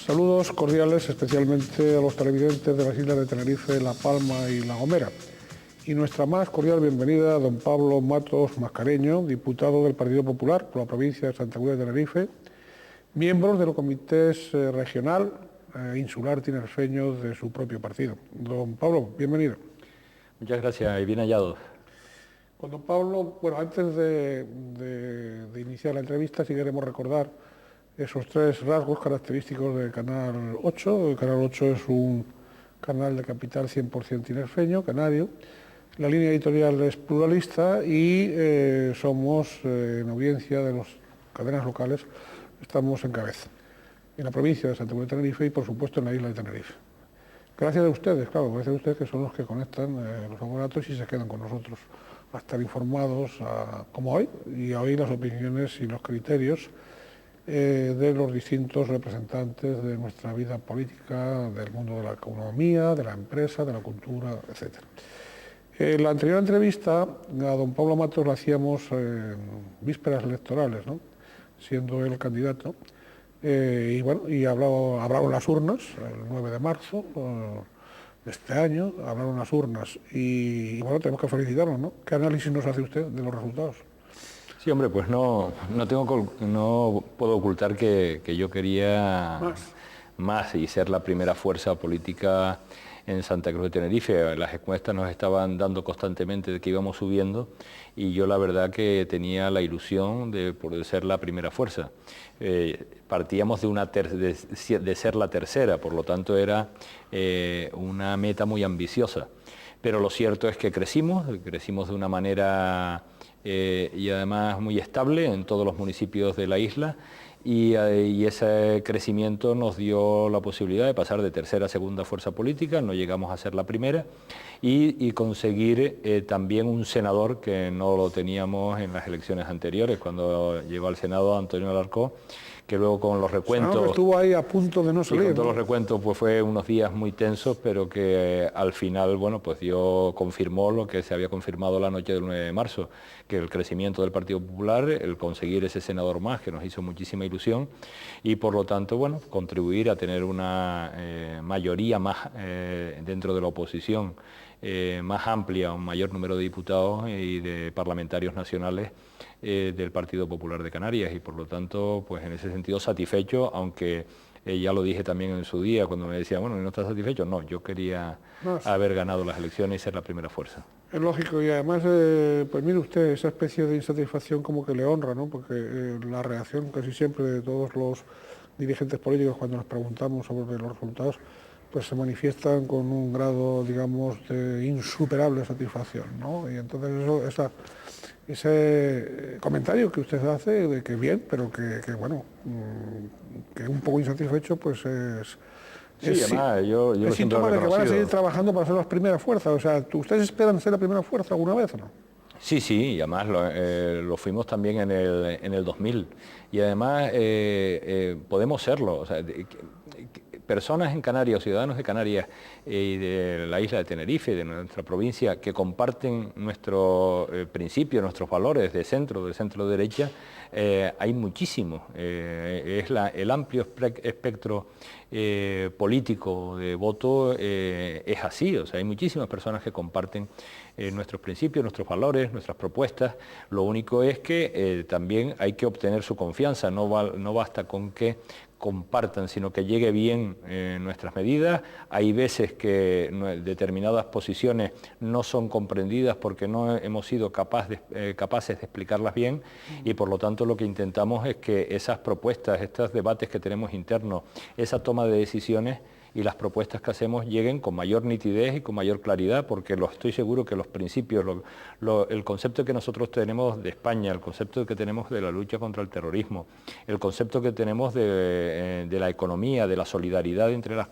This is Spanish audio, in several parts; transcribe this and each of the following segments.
Saludos cordiales especialmente a los televidentes de las islas de Tenerife, La Palma y La Gomera. Y nuestra más cordial bienvenida a don Pablo Matos Mascareño, diputado del Partido Popular por la provincia de Santa Cruz de Tenerife, miembros de los comités regional e insular tinerfeños de su propio partido. Don Pablo, bienvenido. Muchas gracias y bien hallado. Con don Pablo, bueno, antes de iniciar la entrevista, sí queremos recordar esos tres rasgos característicos del Canal 8. El Canal 8 es un canal de capital 100% tinerfeño, canario. La línea editorial es pluralista y somos, en audiencia de las cadenas locales, estamos en cabeza, en la provincia de Santa Cruz de Tenerife y, por supuesto, en la isla de Tenerife. Gracias a ustedes, claro, gracias a ustedes que son los que conectan los aparatos y se quedan con nosotros a estar informados, como hoy, y a oír las opiniones y los criterios de los distintos representantes de nuestra vida política, del mundo de la economía, de la empresa, de la cultura, etc. La anterior entrevista a don Pablo Matos la hacíamos en vísperas electorales, ¿no?, siendo él candidato, y bueno, y hablaron las urnas, el 9 de marzo de este año, hablaron las urnas, y bueno, tenemos que felicitarnos, ¿no? ¿Qué análisis nos hace usted de los resultados? Sí, hombre, pues no puedo ocultar que yo quería más y ser la primera fuerza política en Santa Cruz de Tenerife. Las encuestas nos estaban dando constantemente de que íbamos subiendo y yo la verdad que tenía la ilusión de poder ser la primera fuerza. Partíamos de ser la tercera, por lo tanto era una meta muy ambiciosa. Pero lo cierto es que crecimos de una manera y además muy estable en todos los municipios de la isla y ese crecimiento nos dio la posibilidad de pasar de tercera a segunda fuerza política, no llegamos a ser la primera, y conseguir también un senador que no lo teníamos en las elecciones anteriores, cuando llegó al Senado Antonio Alarcó, que luego con los recuentos... No, estuvo ahí a punto de no salir. Con todos los recuentos pues fue unos días muy tensos, pero que al final, bueno, pues confirmó lo que se había confirmado la noche del 9 de marzo, que el crecimiento del Partido Popular, el conseguir ese senador más, que nos hizo muchísima ilusión, y por lo tanto, bueno, contribuir a tener una mayoría más dentro de la oposición, más amplia, un mayor número de diputados y de parlamentarios nacionales del Partido Popular de Canarias, y por lo tanto, pues en ese sentido satisfecho, aunque ya lo dije también en su día cuando me decía, bueno, ¿no estás satisfecho? No, yo quería haber ganado las elecciones y ser la primera fuerza. Es lógico, y además, pues mire usted, esa especie de insatisfacción como que le honra, ¿no? Porque la reacción casi siempre de todos los dirigentes políticos cuando nos preguntamos sobre los resultados, pues se manifiestan con un grado, digamos, de insuperable satisfacción, ¿no? Y entonces ese comentario que usted hace de que bien, pero que bueno, que un poco insatisfecho, pues es además, yo es síntoma de que van a seguir trabajando para ser las primeras fuerzas. O sea, ¿ustedes esperan ser la primera fuerza alguna vez o no? Sí, y además lo fuimos también en el 2000. Y además podemos serlo. O sea, personas en Canarias, ciudadanos de Canarias y de la isla de Tenerife, de nuestra provincia, que comparten nuestros principios, nuestros valores de centro derecha, hay muchísimos. El amplio espectro político de voto es así. O sea, hay muchísimas personas que comparten nuestros principios, nuestros valores, nuestras propuestas. Lo único es que también hay que obtener su confianza. No basta con que compartan, sino que llegue bien nuestras medidas. Hay veces que determinadas posiciones no son comprendidas porque no hemos sido capaces de explicarlas bien, y por lo tanto lo que intentamos es que esas propuestas, estos debates que tenemos internos, esa toma de decisiones y las propuestas que hacemos lleguen con mayor nitidez y con mayor claridad, porque estoy seguro que los principios, el concepto que nosotros tenemos de España, el concepto que tenemos de la lucha contra el terrorismo, el concepto que tenemos de la economía, de la solidaridad entre las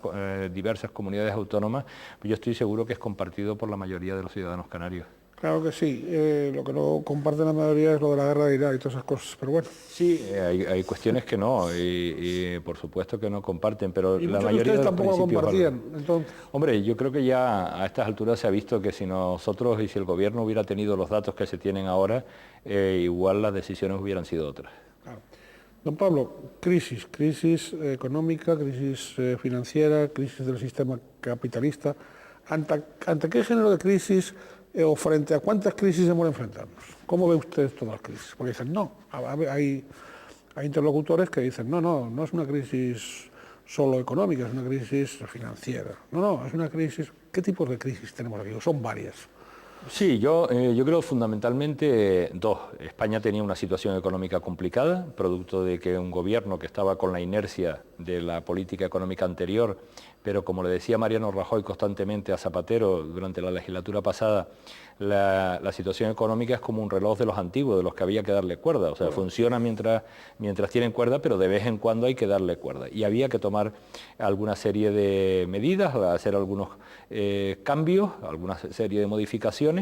diversas comunidades autónomas, pues yo estoy seguro que es compartido por la mayoría de los ciudadanos canarios. Claro que sí, lo que no comparten la mayoría es lo de la guerra de Irak y todas esas cosas, pero bueno. Sí, hay cuestiones que no, y por supuesto que no comparten, pero y la mayoría de los tampoco lo compartían, entonces. Hombre, yo creo que ya a estas alturas se ha visto que si nosotros y si el gobierno hubiera tenido los datos que se tienen ahora, igual las decisiones hubieran sido otras. Claro. Don Pablo, crisis económica, crisis financiera, crisis del sistema capitalista. ¿Ante qué género de crisis o frente a cuántas crisis hemos de enfrentarnos? ¿Cómo ve usted todas las crisis? Porque dicen, no, hay interlocutores que dicen, no es una crisis solo económica, es una crisis financiera. No, es una crisis. ¿Qué tipos de crisis tenemos aquí? Son varias. Sí, yo creo fundamentalmente dos. España tenía una situación económica complicada, producto de que un gobierno que estaba con la inercia de la política económica anterior, pero como le decía Mariano Rajoy constantemente a Zapatero durante la legislatura pasada, la situación económica es como un reloj de los antiguos, de los que había que darle cuerda. O sea, funciona mientras tienen cuerda, pero de vez en cuando hay que darle cuerda. Y había que tomar alguna serie de medidas, hacer algunos cambios, alguna serie de modificaciones,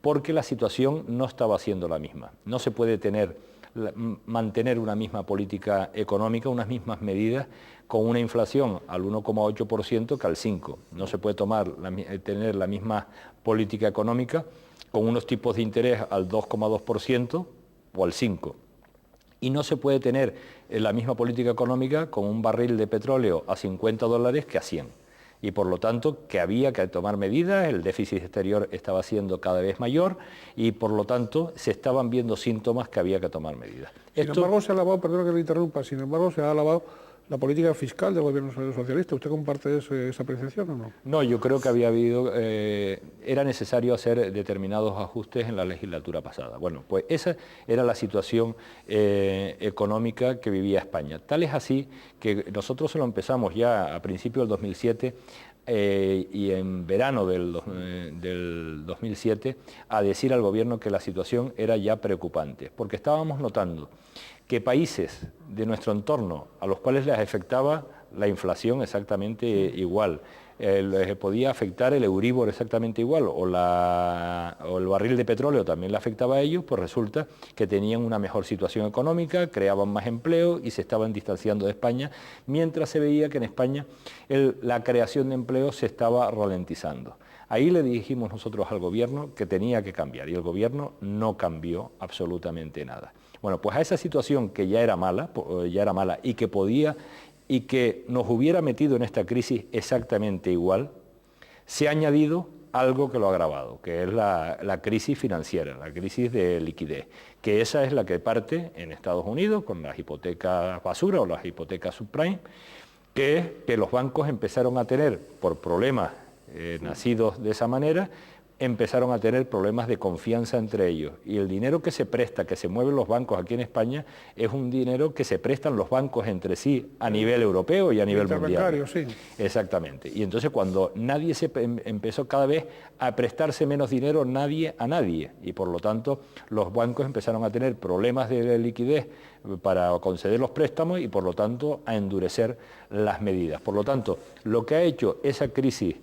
porque la situación no estaba siendo la misma. No se puede mantener una misma política económica, unas mismas medidas, con una inflación al 1,8% que al 5%. No se puede tener la misma política económica con unos tipos de interés al 2,2% o al 5%. Y no se puede tener la misma política económica con un barril de petróleo a $50 que a 100. Y por lo tanto que había que tomar medidas, el déficit exterior estaba siendo cada vez mayor y por lo tanto se estaban viendo síntomas que había que tomar medidas. Sin embargo, se ha alabado, perdón que le interrumpa, sin embargo se ha alabado la política fiscal del gobierno socialista. ¿Usted comparte esa apreciación o no? No, yo creo que era necesario hacer determinados ajustes en la legislatura pasada. Bueno, pues esa era la situación económica que vivía España. Tal es así que nosotros se lo empezamos ya a principios del 2007 y en verano del 2007 a decir al gobierno que la situación era ya preocupante, porque estábamos notando que países de nuestro entorno a los cuales les afectaba la inflación exactamente igual, les podía afectar el Euríbor exactamente igual, o el barril de petróleo también le afectaba a ellos, pues resulta que tenían una mejor situación económica, creaban más empleo y se estaban distanciando de España, mientras se veía que en España la creación de empleo se estaba ralentizando. Ahí le dijimos nosotros al gobierno que tenía que cambiar y el gobierno no cambió absolutamente nada. Bueno, pues a esa situación que ya era mala y que nos hubiera metido en esta crisis exactamente igual, se ha añadido algo que lo ha agravado, que es la crisis financiera, la crisis de liquidez, que esa es la que parte en Estados Unidos con las hipotecas basura o las hipotecas subprime, que es que los bancos empezaron a tener, por problemas nacidos de esa manera, empezaron a tener problemas de confianza entre ellos. Y el dinero que se presta, que se mueven los bancos aquí en España, es un dinero que se prestan los bancos entre sí a nivel europeo y a nivel mundial. Sí. Exactamente. Y entonces cuando nadie empezó cada vez a prestarse menos dinero nadie a nadie, y por lo tanto los bancos empezaron a tener problemas de liquidez para conceder los préstamos y por lo tanto a endurecer las medidas. Por lo tanto, lo que ha hecho esa crisis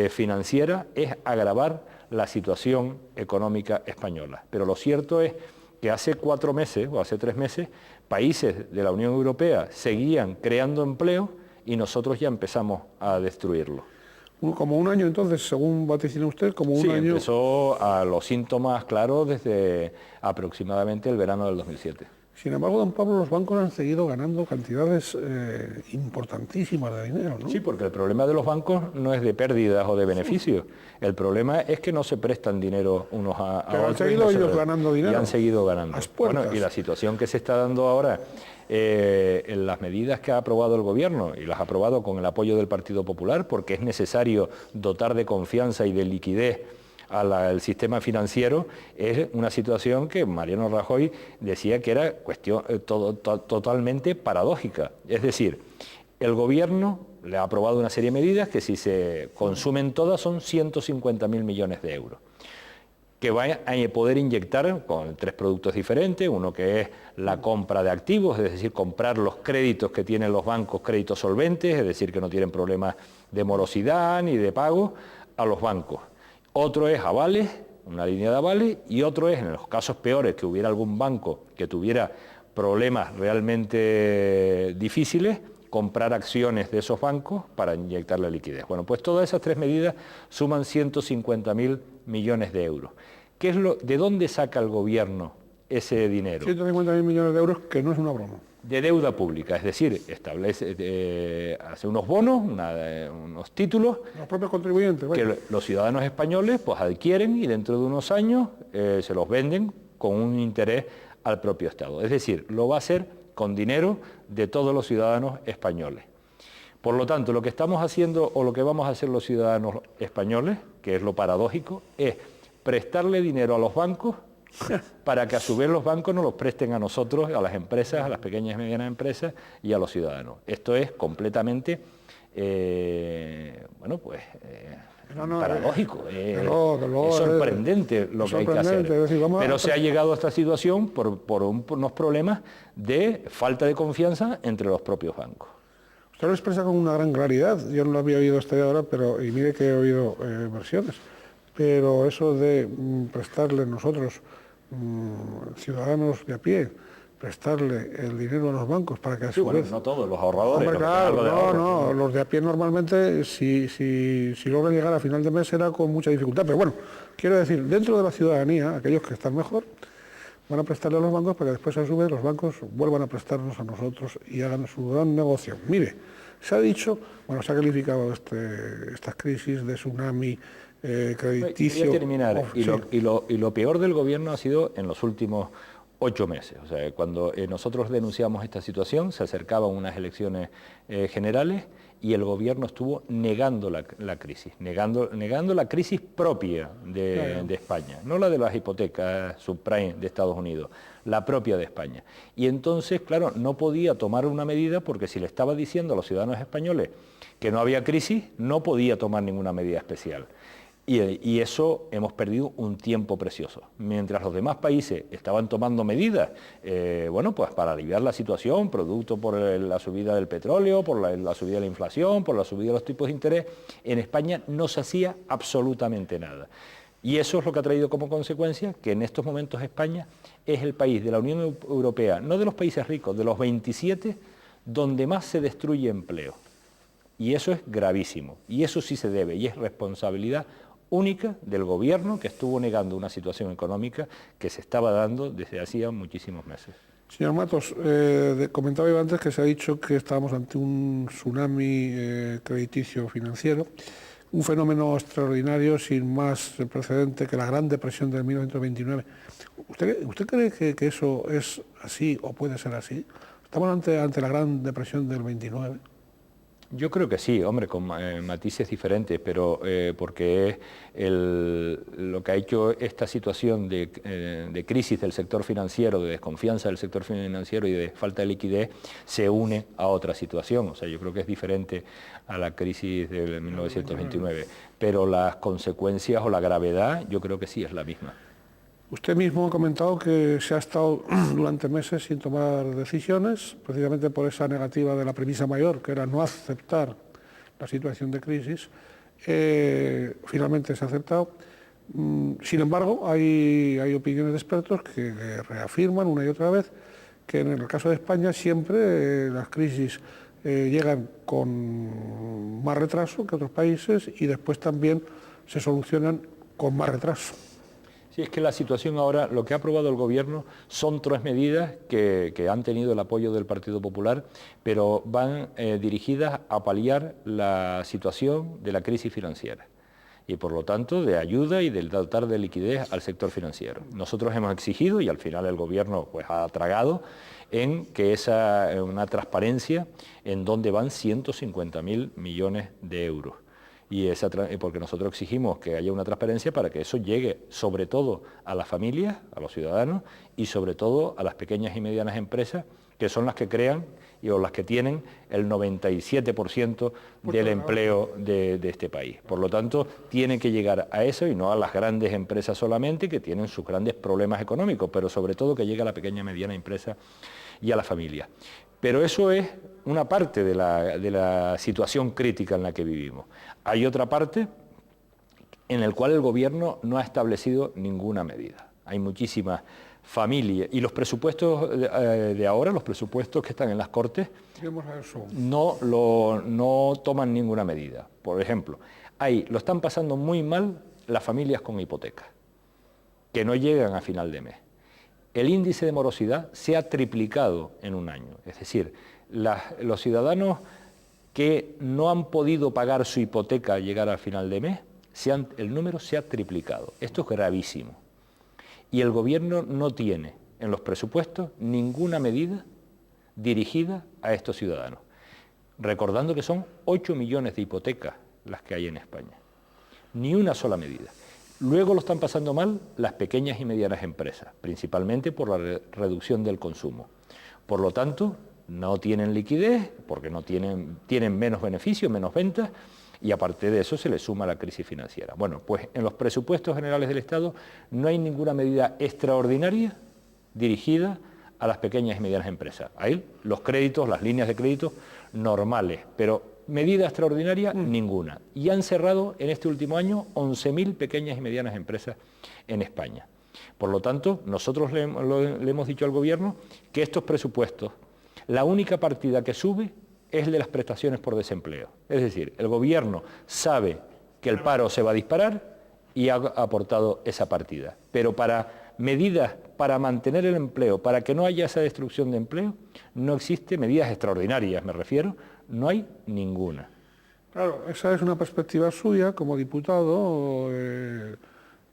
financiera es agravar la situación económica española. Pero lo cierto es que hace 4 meses o hace 3 meses países de la Unión Europea seguían creando empleo y nosotros ya empezamos a destruirlo. Como un año entonces, según vaticina usted, como un año... Sí, empezó a los síntomas claros desde aproximadamente el verano del 2007. Sin embargo, don Pablo, los bancos han seguido ganando cantidades importantísimas de dinero, ¿no? Sí, porque el problema de los bancos no es de pérdidas o de beneficios. El problema es que no se prestan dinero unos a otros. Pero han seguido ellos ganando dinero. Y han seguido ganando. Bueno, y la situación que se está dando ahora en las medidas que ha aprobado el gobierno, y las ha aprobado con el apoyo del Partido Popular, porque es necesario dotar de confianza y de liquidez al sistema financiero, es una situación que Mariano Rajoy decía que era totalmente paradójica. Es decir, el gobierno le ha aprobado una serie de medidas que si se consumen todas son 150.000 millones de euros, que va a poder inyectar con 3 productos diferentes, uno que es la compra de activos, es decir, comprar los créditos que tienen los bancos, créditos solventes, es decir, que no tienen problemas de morosidad ni de pago a los bancos. Otro es avales, una línea de avales, y otro es, en los casos peores, que hubiera algún banco que tuviera problemas realmente difíciles, comprar acciones de esos bancos para inyectarle liquidez. Bueno, pues todas esas 3 medidas suman 150.000 millones de euros. ¿De dónde saca el gobierno ese dinero. 150.000 millones de euros, que no es una broma. De deuda pública, es decir, hace unos bonos, unos títulos Los propios contribuyentes, vaya. que los ciudadanos españoles pues adquieren y dentro de unos años se los venden con un interés al propio Estado. Es decir, lo va a hacer con dinero de todos los ciudadanos españoles. Por lo tanto, lo que estamos haciendo o lo que vamos a hacer los ciudadanos españoles, que es lo paradójico, es prestarle dinero a los bancos para que a su vez los bancos nos los presten a nosotros, a las empresas, a las pequeñas y medianas empresas y a los ciudadanos. Esto es completamente, paradójico, es sorprendente lo que hay que hacer. Decir, pero se ha llegado a esta situación por unos problemas de falta de confianza entre los propios bancos. Usted lo expresa con una gran claridad, yo no lo había oído hasta ahora, y mire que he oído versiones, pero eso de prestarle nosotros, ciudadanos de a pie, prestarle el dinero a los bancos para que a su vez... No todos, los ahorradores. Hombre, claro, los de a pie normalmente, si logran llegar a final de mes será con mucha dificultad, pero bueno, quiero decir, dentro de la ciudadanía, aquellos que están mejor, van a prestarle a los bancos para que después a su vez los bancos vuelvan a prestarnos a nosotros y hagan su gran negocio. Mire, se ha dicho, se ha calificado estas crisis de tsunami crediticio. Quería terminar, y lo peor del gobierno ha sido en los últimos 8 meses. O sea, cuando nosotros denunciamos esta situación, se acercaban unas elecciones generales y el gobierno estuvo negando la crisis, negando la crisis propia de España, no la de las hipotecas subprime de Estados Unidos, la propia de España. Y entonces, claro, no podía tomar una medida porque si le estaba diciendo a los ciudadanos españoles que no había crisis, no podía tomar ninguna medida especial. Y eso hemos perdido un tiempo precioso. Mientras los demás países estaban tomando medidas, pues para aliviar la situación, producto por la subida del petróleo, por la subida de la inflación, por la subida de los tipos de interés, en España no se hacía absolutamente nada. Y eso es lo que ha traído como consecuencia que en estos momentos España es el país de la Unión Europea, no de los países ricos, de los 27, donde más se destruye empleo. Y eso es gravísimo. Y eso sí se debe, y es responsabilidad única del gobierno que estuvo negando una situación económica que se estaba dando desde hacía muchísimos meses. Señor Matos, comentaba yo antes que se ha dicho que estábamos ante un tsunami crediticio financiero, un fenómeno extraordinario sin más precedente que la Gran Depresión de 1929. ¿Usted cree que eso es así o puede ser así? ¿Estamos ante la Gran Depresión del 29? Yo creo que sí, hombre, con matices diferentes, pero porque lo que ha hecho esta situación de crisis del sector financiero, de desconfianza del sector financiero y de falta de liquidez, se une a otra situación. O sea, yo creo que es diferente a la crisis del 1929, pero las consecuencias o la gravedad yo creo que sí es la misma. Usted mismo ha comentado que se ha estado durante meses sin tomar decisiones, precisamente por esa negativa de la premisa mayor, que era no aceptar la situación de crisis. Finalmente se ha aceptado. Sin embargo, hay opiniones de expertos que reafirman una y otra vez que en el caso de España siempre las crisis llegan con más retraso que otros países y después también se solucionan con más retraso. Sí, es que la situación ahora, lo que ha aprobado el gobierno son 3 medidas que han tenido el apoyo del Partido Popular, pero van dirigidas a paliar la situación de la crisis financiera y por lo tanto de ayuda y de dotar de liquidez al sector financiero. Nosotros hemos exigido y al final el gobierno pues ha tragado en que una transparencia en donde van 150.000 millones de euros. Y porque nosotros exigimos que haya una transparencia para que eso llegue sobre todo a las familias, a los ciudadanos y sobre todo a las pequeñas y medianas empresas que son las que crean o las que tienen el 97% del empleo de este país. Por lo tanto, tiene que llegar a eso y no a las grandes empresas solamente que tienen sus grandes problemas económicos, pero sobre todo que llegue a la pequeña y mediana empresa y a la familia. Pero eso es una parte de la situación crítica en la que vivimos. Hay otra parte en la cual el gobierno no ha establecido ninguna medida. Hay muchísimas familias y los presupuestos de ahora, los presupuestos que están en las Cortes, no toman ninguna medida. Por ejemplo, lo están pasando muy mal las familias con hipotecas, que no llegan a final de mes. el índice de morosidad se ha triplicado en un año. Es decir, los ciudadanos que no han podido pagar su hipoteca al llegar al final de mes, el número se ha triplicado. Esto es gravísimo. Y el Gobierno no tiene en los presupuestos ninguna medida dirigida a estos ciudadanos. Recordando que son 8 millones de hipotecas las que hay en España. Ni una sola medida. Luego lo están pasando mal las pequeñas y medianas empresas, principalmente por la reducción del consumo. Por lo tanto, no tienen liquidez, porque tienen menos beneficios, menos ventas, y aparte de eso se le suma la crisis financiera. Bueno, pues en los presupuestos generales del Estado no hay ninguna medida extraordinaria dirigida a las pequeñas y medianas empresas. Hay los créditos, las líneas de crédito normales, pero medida extraordinaria ninguna. Y han cerrado en este último año 11.000 pequeñas y medianas empresas en España. Por lo tanto, nosotros le hemos dicho al Gobierno que estos presupuestos, la única partida que sube es el de las prestaciones por desempleo. Es decir, el Gobierno sabe que el paro se va a disparar y ha aportado esa partida. Pero para medidas para mantener el empleo, para que no haya esa destrucción de empleo, no existe, medidas extraordinarias me refiero, no hay ninguna. Claro, esa es una perspectiva suya como diputado,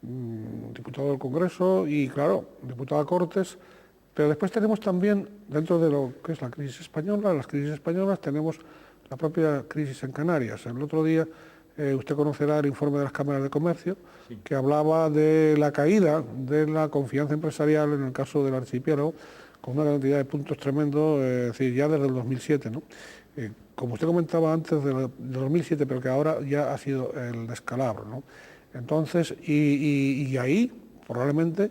diputado del Congreso y, claro, diputado a Cortes, pero después tenemos también, dentro de lo que es la crisis española, las crisis españolas, tenemos la propia crisis en Canarias. El otro día usted conocerá el informe de las cámaras de comercio, sí, que hablaba de la caída de la confianza empresarial en el caso del archipiélago, con una cantidad de puntos tremendos, es decir, ya desde el 2007, ¿no? Como usted comentaba antes del 2007, pero que ahora ya ha sido el descalabro, ¿no? Entonces, y ahí probablemente,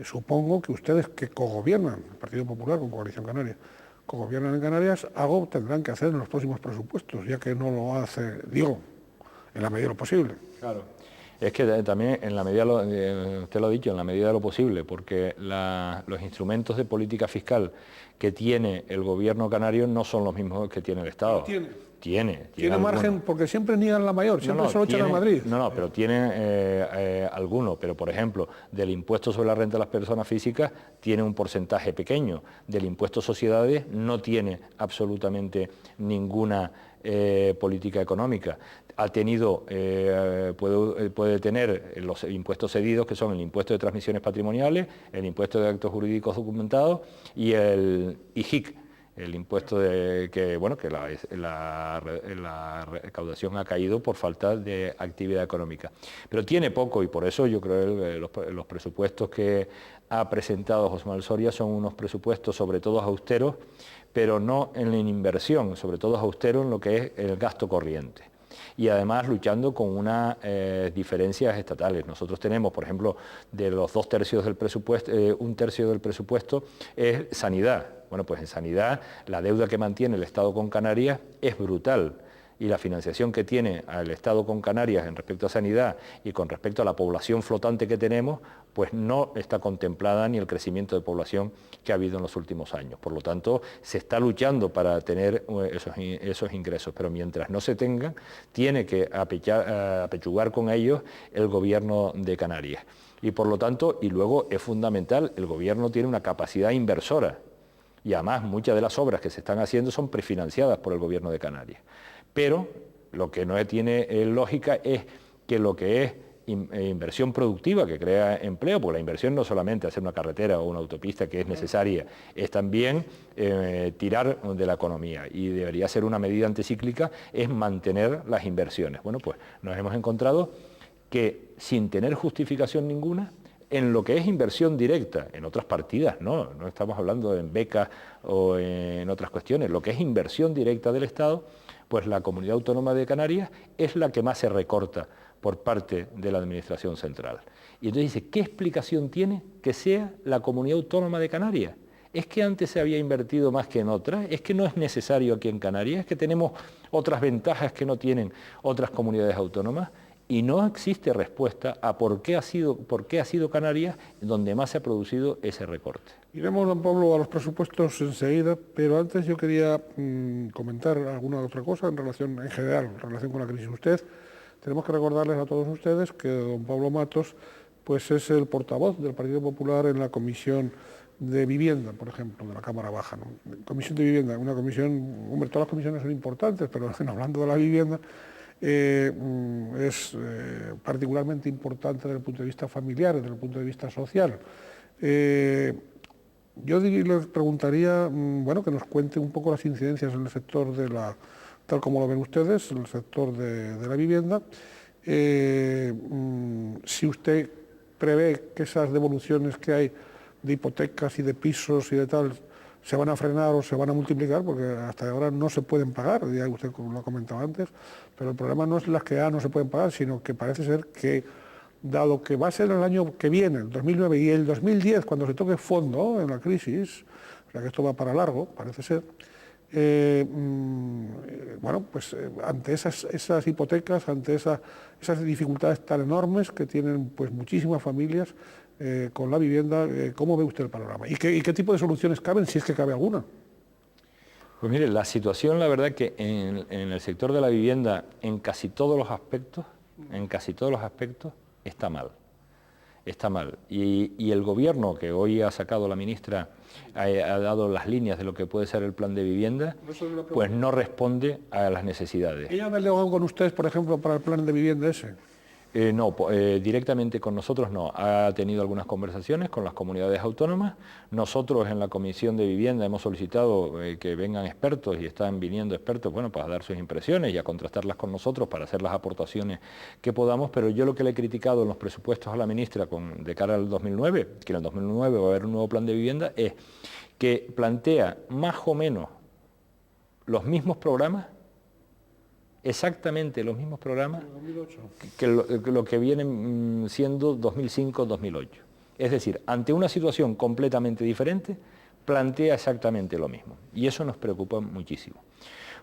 supongo que ustedes que cogobiernan, el Partido Popular con Coalición Canaria, cogobiernan en Canarias, algo tendrán que hacer en los próximos presupuestos, ya que no lo hace, digo, en la medida de lo posible. Claro. Es que también, en la medida, usted lo ha dicho, en la medida de lo posible, porque los instrumentos de política fiscal que tiene el Gobierno canario no son los mismos que tiene el Estado. Tiene margen, algunos, porque siempre niegan la mayor, siempre se lo echan a Madrid. No, pero tiene algunos, pero por ejemplo, del impuesto sobre la renta de las personas físicas tiene un porcentaje pequeño, del impuesto a sociedades no tiene absolutamente ninguna política económica. Ha tenido, puede tener los impuestos cedidos, que son el impuesto de transmisiones patrimoniales, el impuesto de actos jurídicos documentados y el IJIC, el impuesto que la recaudación ha caído por falta de actividad económica. Pero tiene poco y por eso yo creo que los presupuestos que ha presentado José Manuel Soria son unos presupuestos sobre todo austeros, pero no en la inversión, sobre todo austeros en lo que es el gasto corriente. Y además luchando con unas diferencias estatales. Nosotros tenemos, por ejemplo, de los 2/3 del presupuesto, 1/3 del presupuesto es sanidad. Bueno, pues en sanidad la deuda que mantiene el Estado con Canarias es brutal y la financiación que tiene el Estado con Canarias en respecto a sanidad y con respecto a la población flotante que tenemos, pues no está contemplada ni el crecimiento de población que ha habido en los últimos años. Por lo tanto, se está luchando para tener esos ingresos, pero mientras no se tengan, tiene que apechugar con ellos el Gobierno de Canarias. Y por lo tanto, y luego es fundamental, el Gobierno tiene una capacidad inversora y además muchas de las obras que se están haciendo son prefinanciadas por el Gobierno de Canarias. Pero lo que no tiene lógica es que lo que es inversión productiva que crea empleo, porque la inversión no solamente hacer una carretera o una autopista que es necesaria, es también tirar de la economía y debería ser una medida anticíclica, es mantener las inversiones. Bueno, pues nos hemos encontrado que sin tener justificación ninguna, en lo que es inversión directa, en otras partidas, no estamos hablando en becas o en otras cuestiones, lo que es inversión directa del Estado, pues la Comunidad Autónoma de Canarias es la que más se recorta por parte de la Administración Central. Y entonces dice, ¿qué explicación tiene que sea la Comunidad Autónoma de Canarias? ¿Es que antes se había invertido más que en otras? ¿Es que no es necesario aquí en Canarias? ¿Es que tenemos otras ventajas que no tienen otras comunidades autónomas? Y no existe respuesta a por qué ha sido Canarias donde más se ha producido ese recorte. Iremos, don Pablo, a los presupuestos enseguida, pero antes yo quería comentar alguna otra cosa en general, en relación con la crisis. Tenemos que recordarles a todos ustedes que don Pablo Matos pues es el portavoz del Partido Popular en la Comisión de Vivienda, por ejemplo, de la Cámara Baja, ¿no? Comisión de Vivienda, una comisión, hombre, todas las comisiones son importantes, pero hablando de la vivienda, es particularmente importante desde el punto de vista familiar, desde el punto de vista social. Yo les preguntaría, bueno, que nos cuente un poco las incidencias en el sector de la, tal como lo ven ustedes, en el sector de la vivienda. Si usted prevé que esas devoluciones que hay de hipotecas y de pisos y de tal se van a frenar o se van a multiplicar, porque hasta ahora no se pueden pagar, ya usted lo ha comentado antes, pero el problema no es las que no se pueden pagar, sino que parece ser que, dado que va a ser el año que viene, el 2009 y el 2010, cuando se toque fondo en la crisis, o sea que esto va para largo, parece ser, bueno, pues ante esas hipotecas, ante esas dificultades tan enormes que tienen pues muchísimas familias con la vivienda, ¿cómo ve usted el panorama? ¿Y qué tipo de soluciones caben, si es que cabe alguna? Pues mire, la situación, la verdad que en el sector de la vivienda, en casi todos los aspectos, está mal. Está mal. Y el gobierno, que hoy ha sacado la ministra, ha dado las líneas de lo que puede ser el plan de vivienda, pues no responde a las necesidades. ¿Ella ha dialogado con ustedes, por ejemplo, para el plan de vivienda ese? No, directamente con nosotros no. Ha tenido algunas conversaciones con las comunidades autónomas. Nosotros en la Comisión de Vivienda hemos solicitado que vengan expertos y están viniendo expertos, bueno, para dar sus impresiones y a contrastarlas con nosotros para hacer las aportaciones que podamos, pero yo lo que le he criticado en los presupuestos a la ministra de cara al 2009, que en el 2009 va a haber un nuevo plan de vivienda, es que plantea más o menos los mismos programas, exactamente los mismos programas que lo que vienen siendo 2005-2008. Es decir, ante una situación completamente diferente, plantea exactamente lo mismo. Y eso nos preocupa muchísimo.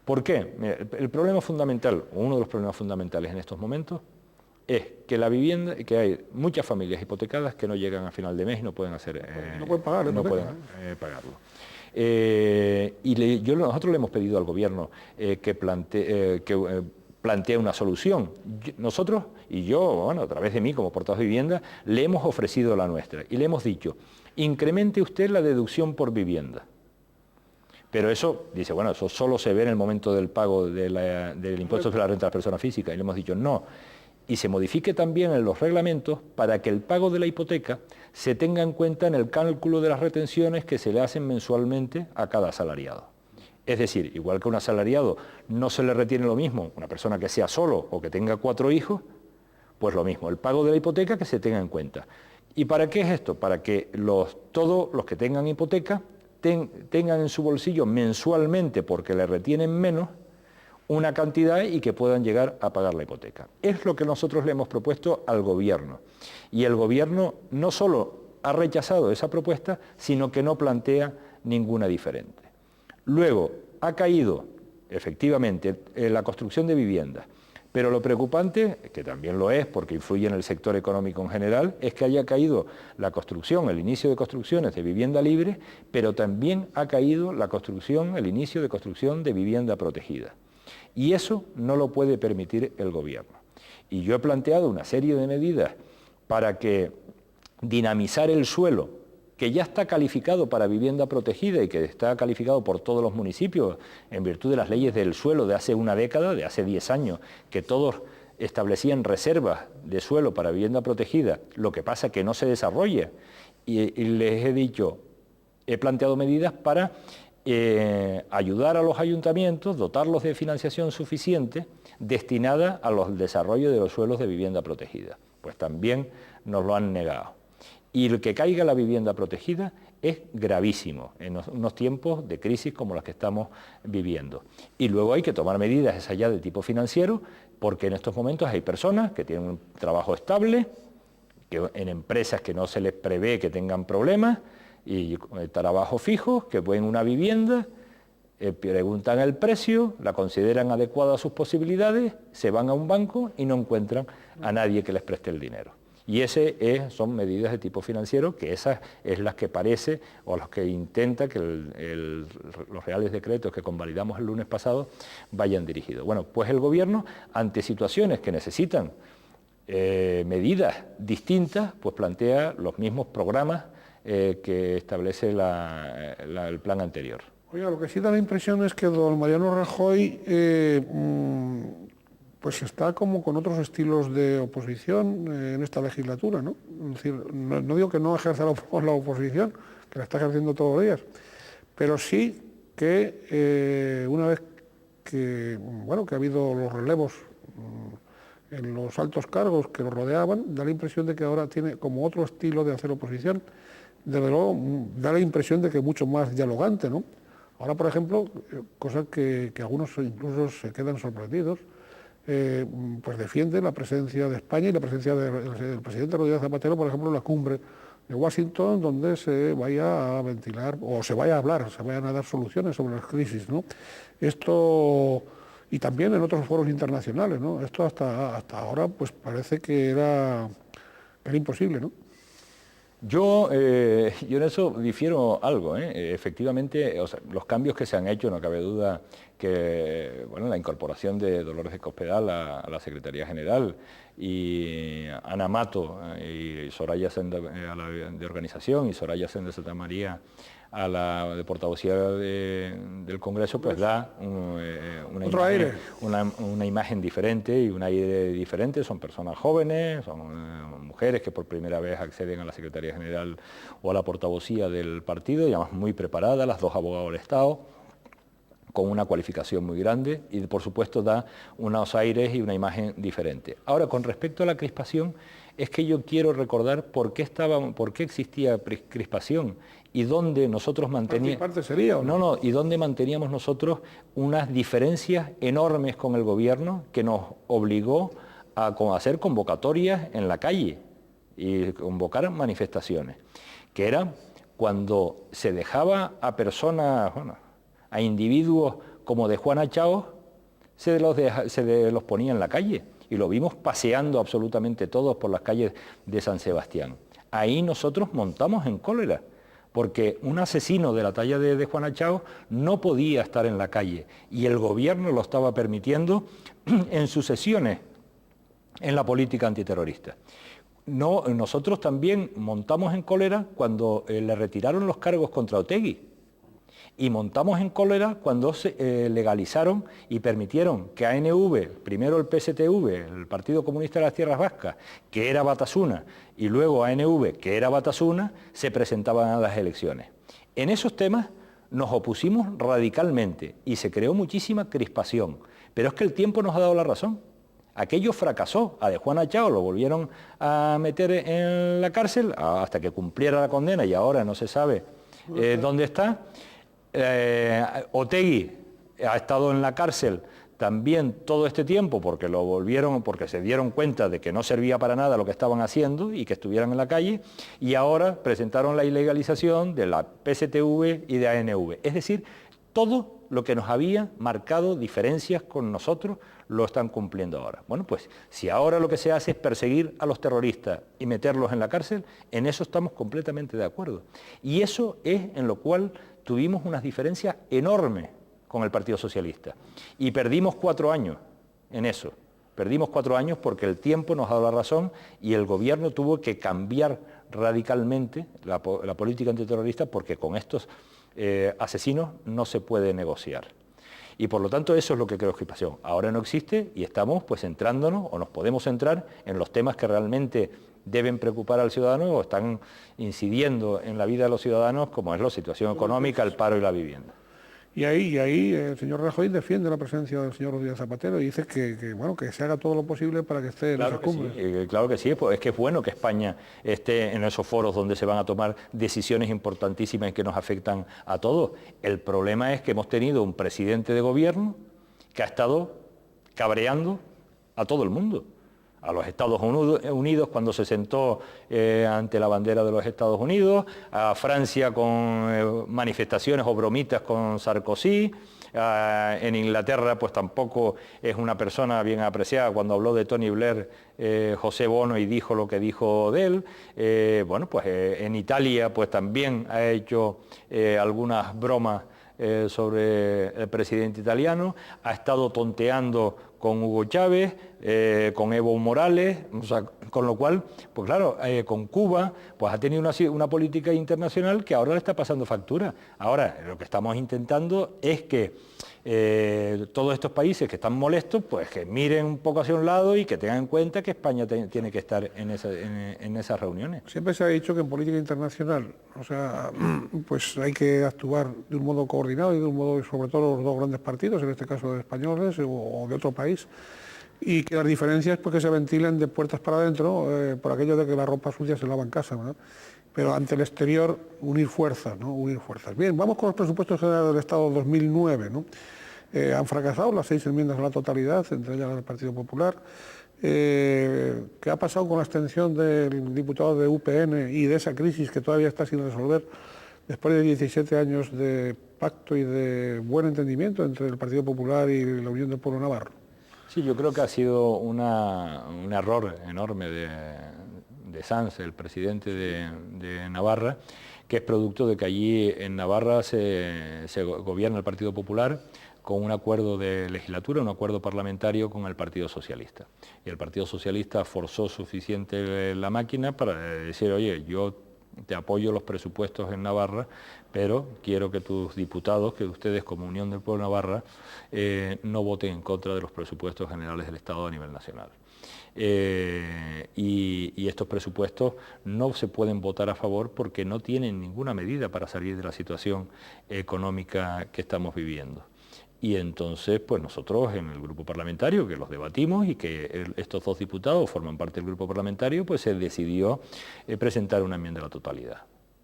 ¿Por qué? Mira, el problema fundamental, o uno de los problemas fundamentales en estos momentos, es que la vivienda, que hay muchas familias hipotecadas que no llegan a final de mes y no pueden hacer, no pueden pagar, pagarlo. Nosotros le hemos pedido al gobierno que plantee una solución. Nosotros, y yo, bueno, a través de mí como portavoz de vivienda, le hemos ofrecido la nuestra y le hemos dicho, incremente usted la deducción por vivienda. Pero eso, dice, bueno, eso solo se ve en el momento del pago del impuesto sobre la renta de las personas físicas. Y le hemos dicho, no. Y se modifique también en los reglamentos para que el pago de la hipoteca se tenga en cuenta en el cálculo de las retenciones que se le hacen mensualmente a cada asalariado. Es decir, igual que a un asalariado no se le retiene lo mismo, una persona que sea solo o que tenga 4 hijos, pues lo mismo, el pago de la hipoteca que se tenga en cuenta. ¿Y para qué es esto? Para que todos los que tengan hipoteca tengan en su bolsillo mensualmente, porque le retienen menos, una cantidad y que puedan llegar a pagar la hipoteca. Es lo que nosotros le hemos propuesto al gobierno. Y el gobierno no solo ha rechazado esa propuesta, sino que no plantea ninguna diferente. Luego, ha caído, efectivamente, la construcción de viviendas. Pero lo preocupante, que también lo es porque influye en el sector económico en general, es que haya caído la construcción, el inicio de construcciones de vivienda libre, pero también ha caído el inicio de construcción de vivienda protegida. Y eso no lo puede permitir el gobierno. Y yo he planteado una serie de medidas para que dinamizar el suelo, que ya está calificado para vivienda protegida y que está calificado por todos los municipios en virtud de las leyes del suelo de hace una década, de hace 10 años, que todos establecían reservas de suelo para vivienda protegida, lo que pasa es que no se desarrolla. Y les he dicho, he planteado medidas para ayudar a los ayuntamientos, dotarlos de financiación suficiente destinada a los desarrollos de los suelos de vivienda protegida. Pues también nos lo han negado. Y el que caiga la vivienda protegida es gravísimo en unos tiempos de crisis como los que estamos viviendo. Y luego hay que tomar medidas esa ya de tipo financiero, porque en estos momentos hay personas que tienen un trabajo estable, que en empresas que no se les prevé que tengan problemas, y trabajo fijo, que ven una vivienda, preguntan el precio, la consideran adecuada a sus posibilidades, se van a un banco y no encuentran a nadie que les preste el dinero. Y son medidas de tipo financiero, que esas es las que parece, o las que intenta que los reales decretos que convalidamos el lunes pasado vayan dirigidos. Bueno, pues el gobierno, ante situaciones que necesitan medidas distintas, pues plantea los mismos programas que establece el plan anterior. Oiga, lo que sí da la impresión es que don Mariano Rajoy pues está como con otros estilos de oposición en esta legislatura, ¿no? Es decir, no digo que no ejerza la oposición, que la está ejerciendo todos los días, pero sí que una vez que, bueno, que ha habido los relevos en los altos cargos que lo rodeaban, da la impresión de que ahora tiene como otro estilo de hacer oposición, desde luego da la impresión de que mucho más dialogante, ¿no? Ahora, por ejemplo, cosa que algunos incluso se quedan sorprendidos, pues defiende la presencia de España y la presencia del presidente Rodríguez Zapatero, por ejemplo, en la cumbre de Washington, donde se vaya a ventilar o se vaya a hablar, se vayan a dar soluciones sobre las crisis, ¿no? Esto, y también en otros foros internacionales, ¿no? Esto hasta ahora pues parece que era imposible, ¿no? Yo en eso difiero algo, ¿eh? Efectivamente, o sea, los cambios que se han hecho, no cabe duda que bueno, la incorporación de Dolores de Cospedal a la Secretaría General y Ana Mato y Soraya Senda a la de Organización y Soraya Senda Santa María a la de portavocía del Congreso, pues da una imagen diferente y un aire diferente. Son personas jóvenes, son mujeres que por primera vez acceden a la Secretaría General o a la portavocía del partido, y además muy preparadas, las dos abogados del Estado, con una cualificación muy grande, y por supuesto da unos aires y una imagen diferente. Ahora, con respecto a la crispación, es que yo quiero recordar por qué existía crispación y dónde nosotros manteníamos... ¿Parte sería o no? Y dónde manteníamos nosotros unas diferencias enormes con el gobierno que nos obligó a hacer convocatorias en la calle y convocar manifestaciones, que era cuando se dejaba a personas, bueno, a individuos como de Juana Chaos, se los ponía en la calle, y lo vimos paseando absolutamente todos por las calles de San Sebastián. Ahí nosotros montamos en cólera, porque un asesino de la talla de Juana Chaos no podía estar en la calle, y el gobierno lo estaba permitiendo en sus sesiones en la política antiterrorista. Nosotros también montamos en cólera cuando le retiraron los cargos contra Otegi, y montamos en cólera cuando se legalizaron y permitieron que ANV, primero el PSTV, el Partido Comunista de las Tierras Vascas, que era Batasuna, y luego ANV, que era Batasuna, se presentaban a las elecciones. En esos temas nos opusimos radicalmente y se creó muchísima crispación, pero es que el tiempo nos ha dado la razón. Aquello fracasó. A de Juana Chaos lo volvieron a meter en la cárcel hasta que cumpliera la condena, y ahora no se sabe dónde está. Otegi ha estado en la cárcel también todo este tiempo porque se dieron cuenta de que no servía para nada lo que estaban haciendo y que estuvieran en la calle, y ahora presentaron la ilegalización de la PSTV y de ANV. Es decir, todo lo que nos había marcado diferencias con nosotros lo están cumpliendo ahora. Bueno, pues si ahora lo que se hace es perseguir a los terroristas y meterlos en la cárcel, en eso estamos completamente de acuerdo. Y eso es en lo cual tuvimos unas diferencias enormes con el Partido Socialista. Y perdimos 4 años en eso. Perdimos 4 años porque el tiempo nos ha dado la razón y el gobierno tuvo que cambiar radicalmente la política antiterrorista, porque con estos asesinos no se puede negociar. Y por lo tanto eso es lo que creo que es crispación. Ahora no existe y estamos pues centrándonos, o nos podemos centrar en los temas que realmente deben preocupar al ciudadano o están incidiendo en la vida de los ciudadanos, como es la situación económica, el paro y la vivienda. Y ahí el señor Rajoy defiende la presencia del señor Rodríguez Zapatero y dice que se haga todo lo posible para que esté en esa cumbre. Sí, claro que sí, pues es que es bueno que España esté en esos foros donde se van a tomar decisiones importantísimas y que nos afectan a todos. El problema es que hemos tenido un presidente de gobierno que ha estado cabreando a todo el mundo. A los Estados Unidos cuando se sentó ante la bandera de los Estados Unidos, a Francia con manifestaciones o bromitas con Sarkozy, en Inglaterra pues tampoco es una persona bien apreciada cuando habló de Tony Blair, José Bono, y dijo lo que dijo de él. Bueno, pues en Italia pues también ha hecho algunas bromas sobre el presidente italiano, ha estado tonteando con Hugo Chávez, con Evo Morales, o sea, Con lo cual, pues claro, con Cuba pues ha tenido una política internacional que ahora le está pasando factura. Ahora, lo que estamos intentando es que todos estos países que están molestos, pues que miren un poco hacia un lado y que tengan en cuenta que España tiene que estar en esas reuniones. Siempre se ha dicho que en política internacional, o sea, pues hay que actuar de un modo coordinado y de un modo, sobre todo los dos grandes partidos, en este caso de españoles o de otro país, y que las diferencias pues que se ventilen de puertas para adentro, por aquello de que la ropa sucia se lava en casa, ¿verdad? Pero ante el exterior unir fuerzas, ¿no? Unir fuerzas. Bien, vamos con los presupuestos generales del Estado 2009, ¿no? Han fracasado las 6 enmiendas a la totalidad, entre ellas las del Partido Popular. ¿Qué ha pasado con la abstención del diputado de UPN y de esa crisis que todavía está sin resolver después de 17 años de pacto y de buen entendimiento entre el Partido Popular y la Unión del Pueblo Navarro? Sí, yo creo que ha sido un error enorme de Sanz, el presidente de Navarra, que es producto de que allí en Navarra se gobierna el Partido Popular con un acuerdo de legislatura, un acuerdo parlamentario con el Partido Socialista. Y el Partido Socialista forzó suficiente la máquina para decir, oye, yo te apoyo los presupuestos en Navarra, pero quiero que tus diputados, que ustedes como Unión del Pueblo de Navarra, no voten en contra de los presupuestos generales del Estado a nivel nacional. Y estos presupuestos no se pueden votar a favor porque no tienen ninguna medida para salir de la situación económica que estamos viviendo. Y entonces, pues nosotros en el grupo parlamentario, que los debatimos y que estos dos diputados forman parte del grupo parlamentario, pues se decidió presentar una enmienda a la totalidad.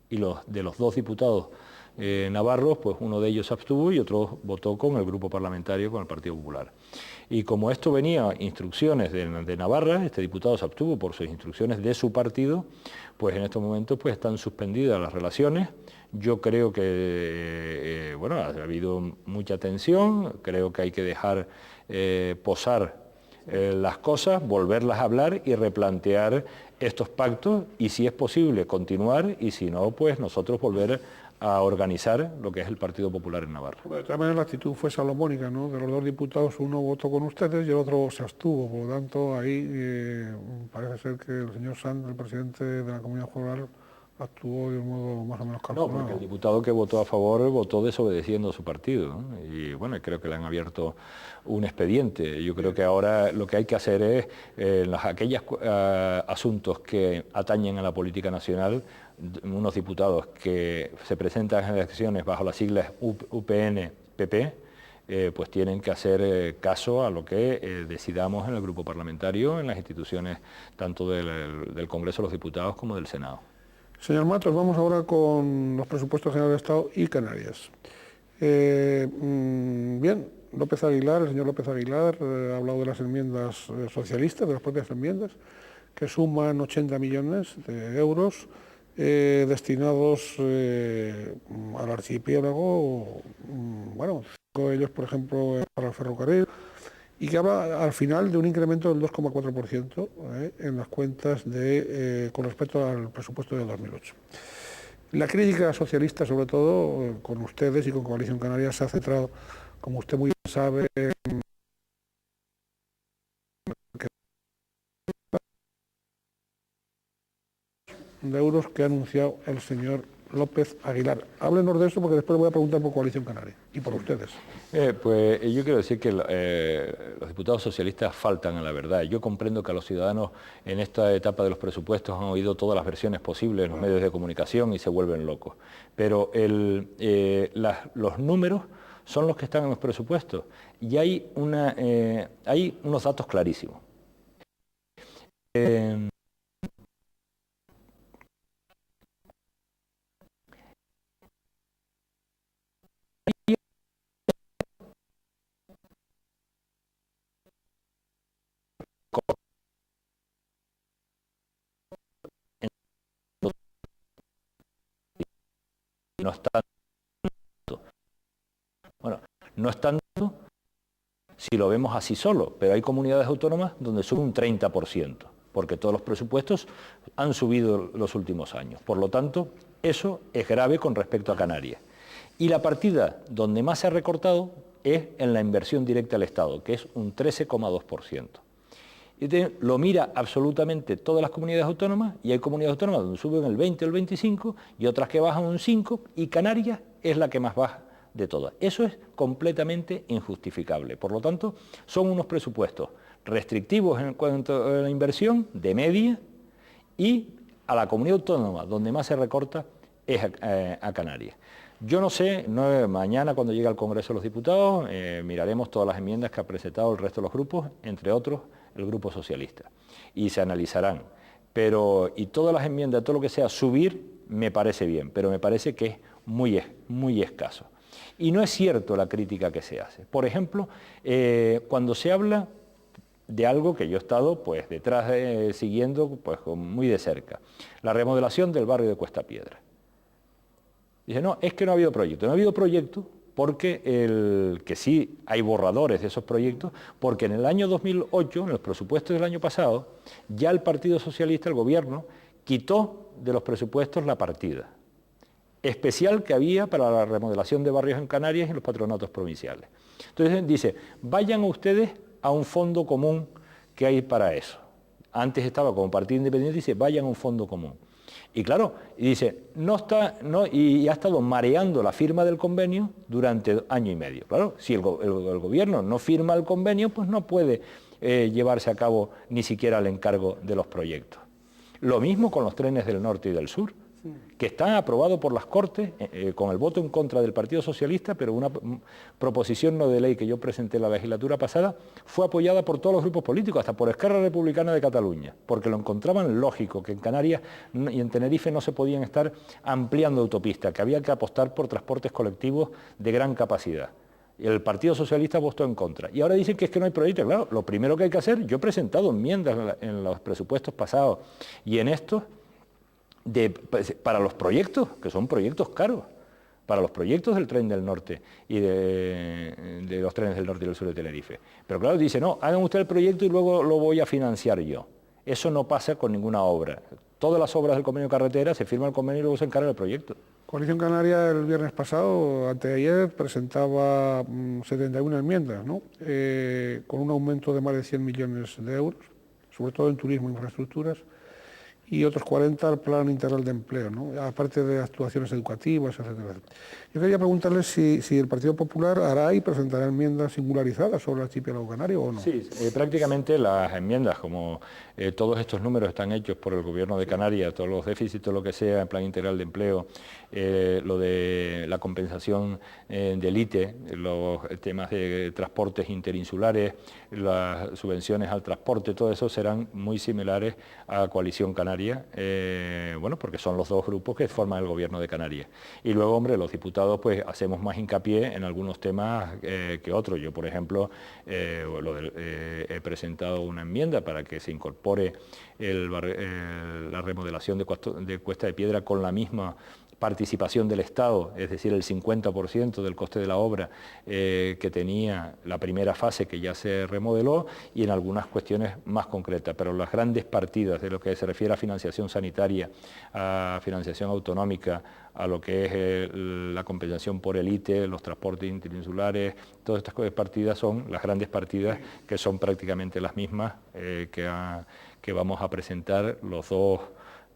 Y de los dos diputados navarros, pues uno de ellos se abstuvo y otro votó con el grupo parlamentario, con el Partido Popular. Y como esto venía instrucciones de Navarra, este diputado se abstuvo por sus instrucciones de su partido, pues en estos momentos pues están suspendidas las relaciones. Yo creo que bueno, ha habido mucha tensión, creo que hay que dejar posar las cosas, volverlas a hablar y replantear estos pactos y si es posible continuar y si no, pues nosotros volver a organizar lo que es el Partido Popular en Navarra. De todas maneras la actitud fue salomónica, ¿no? De los dos diputados uno votó con ustedes y el otro se abstuvo, por lo tanto ahí parece ser que el señor Sanz, el presidente de la Comunidad Foral, actuó de un modo más o menos calculado. No, porque el diputado que votó a favor votó desobedeciendo a su partido, ¿no? Y bueno, creo que le han abierto un expediente. Yo creo que ahora lo que hay que hacer es, aquellos asuntos que atañen a la política nacional, unos diputados que se presentan en elecciones bajo las siglas UPN-PP, pues tienen que hacer caso a lo que decidamos en el grupo parlamentario, en las instituciones tanto del Congreso de los Diputados como del Senado. Señor Matos, vamos ahora con los presupuestos generales del Estado y Canarias. Bien, el señor López Aguilar ha hablado de las enmiendas socialistas, de las propias enmiendas, que suman 80 millones de euros destinados al archipiélago, bueno, 5 de ellos, por ejemplo, para el ferrocarril, y que habla al final de un incremento del 2,4% en las cuentas con respecto al presupuesto del 2008. La crítica socialista, sobre todo, con ustedes y con Coalición Canaria, se ha centrado, como usted muy bien sabe, de euros que ha anunciado el señor López Aguilar. Háblenos de eso porque después le voy a preguntar por Coalición Canaria y por ustedes. Pues yo quiero decir que los diputados socialistas faltan a la verdad. Yo comprendo que a los ciudadanos en esta etapa de los presupuestos han oído todas las versiones posibles en los medios de comunicación y se vuelven locos. Pero los números son los que están en los presupuestos y hay unos datos clarísimos. No es tanto. Bueno, no es tanto si lo vemos así solo, pero hay comunidades autónomas donde sube un 30%, porque todos los presupuestos han subido los últimos años. Por lo tanto, eso es grave con respecto a Canarias. Y la partida donde más se ha recortado es en la inversión directa al Estado, que es un 13,2%. Y lo mira absolutamente todas las comunidades autónomas, y hay comunidades autónomas donde suben el 20 o el 25 y otras que bajan un 5, y Canarias es la que más baja de todas. Eso es completamente injustificable. Por lo tanto, son unos presupuestos restrictivos en cuanto a la inversión, de media, y a la comunidad autónoma donde más se recorta es a Canarias. Yo no sé, mañana cuando llegue al Congreso de los Diputados miraremos todas las enmiendas que ha presentado el resto de los grupos, entre otros el Grupo Socialista, y se analizarán. Y todas las enmiendas, todo lo que sea subir, me parece bien, pero me parece que es muy escaso. Y no es cierto la crítica que se hace. Por ejemplo, cuando se habla de algo que yo he estado pues detrás siguiendo pues muy de cerca, la remodelación del barrio de Cuesta Piedra. Dice, no, es que no ha habido proyecto. No ha habido proyecto porque que sí hay borradores de esos proyectos, porque en el año 2008, en los presupuestos del año pasado, ya el Partido Socialista, el gobierno, quitó de los presupuestos la partida especial que había para la remodelación de barrios en Canarias y en los patronatos provinciales. Entonces dice, vayan ustedes a un fondo común que hay para eso. Antes estaba como partido independiente y dice, vayan a un fondo común. Y claro, y dice, y ha estado mareando la firma del convenio durante año y medio. Claro, si el gobierno no firma el convenio, pues no puede llevarse a cabo ni siquiera el encargo de los proyectos. Lo mismo con los trenes del norte y del sur, que están aprobados por las Cortes con el voto en contra del Partido Socialista, pero una proposición no de ley que yo presenté la legislatura pasada fue apoyada por todos los grupos políticos, hasta por Esquerra Republicana de Cataluña, porque lo encontraban lógico que en Canarias y en Tenerife no se podían estar ampliando autopistas, que había que apostar por transportes colectivos de gran capacidad. Y el Partido Socialista votó en contra. Y ahora dicen que es que no hay proyectos. Claro, lo primero que hay que hacer, yo he presentado enmiendas en los presupuestos pasados y en estos, para los proyectos, que son proyectos caros, para los proyectos del tren del norte y de los trenes del norte y del sur de Tenerife. Pero claro, dice, no, hagan usted el proyecto y luego lo voy a financiar yo. Eso no pasa con ninguna obra. Todas las obras del convenio de carretera se firma el convenio y luego se encarga el proyecto. Coalición Canaria el viernes pasado, anteayer, presentaba 71 enmiendas, ¿no? Con un aumento de más de 100 millones de euros, sobre todo en turismo e infraestructuras, y otros 40 al Plan Integral de Empleo, ¿no? Aparte de actuaciones educativas, etcétera. Yo quería preguntarle si el Partido Popular hará y presentará enmiendas singularizadas sobre el archipiélago canario o no. Sí, prácticamente las enmiendas, como todos estos números están hechos por el Gobierno de Canarias, todos los déficits, todo lo que sea, el Plan Integral de Empleo, lo de la compensación del ITE, los temas de transportes interinsulares, las subvenciones al transporte, todo eso serán muy similares a Coalición Canaria, bueno, porque son los dos grupos que forman el Gobierno de Canarias. Y luego, hombre, los diputados pues hacemos más hincapié en algunos temas que otros. Yo, por ejemplo, he presentado una enmienda para que se incorpore la remodelación de Cuesta de Piedra con la misma participación del Estado, es decir, el 50% del coste de la obra que tenía la primera fase que ya se remodeló, y en algunas cuestiones más concretas, pero las grandes partidas de lo que se refiere a financiación sanitaria, a financiación autonómica, a lo que es la compensación por el ITE, los transportes interinsulares, todas estas partidas son las grandes partidas que son prácticamente las mismas que vamos a presentar los dos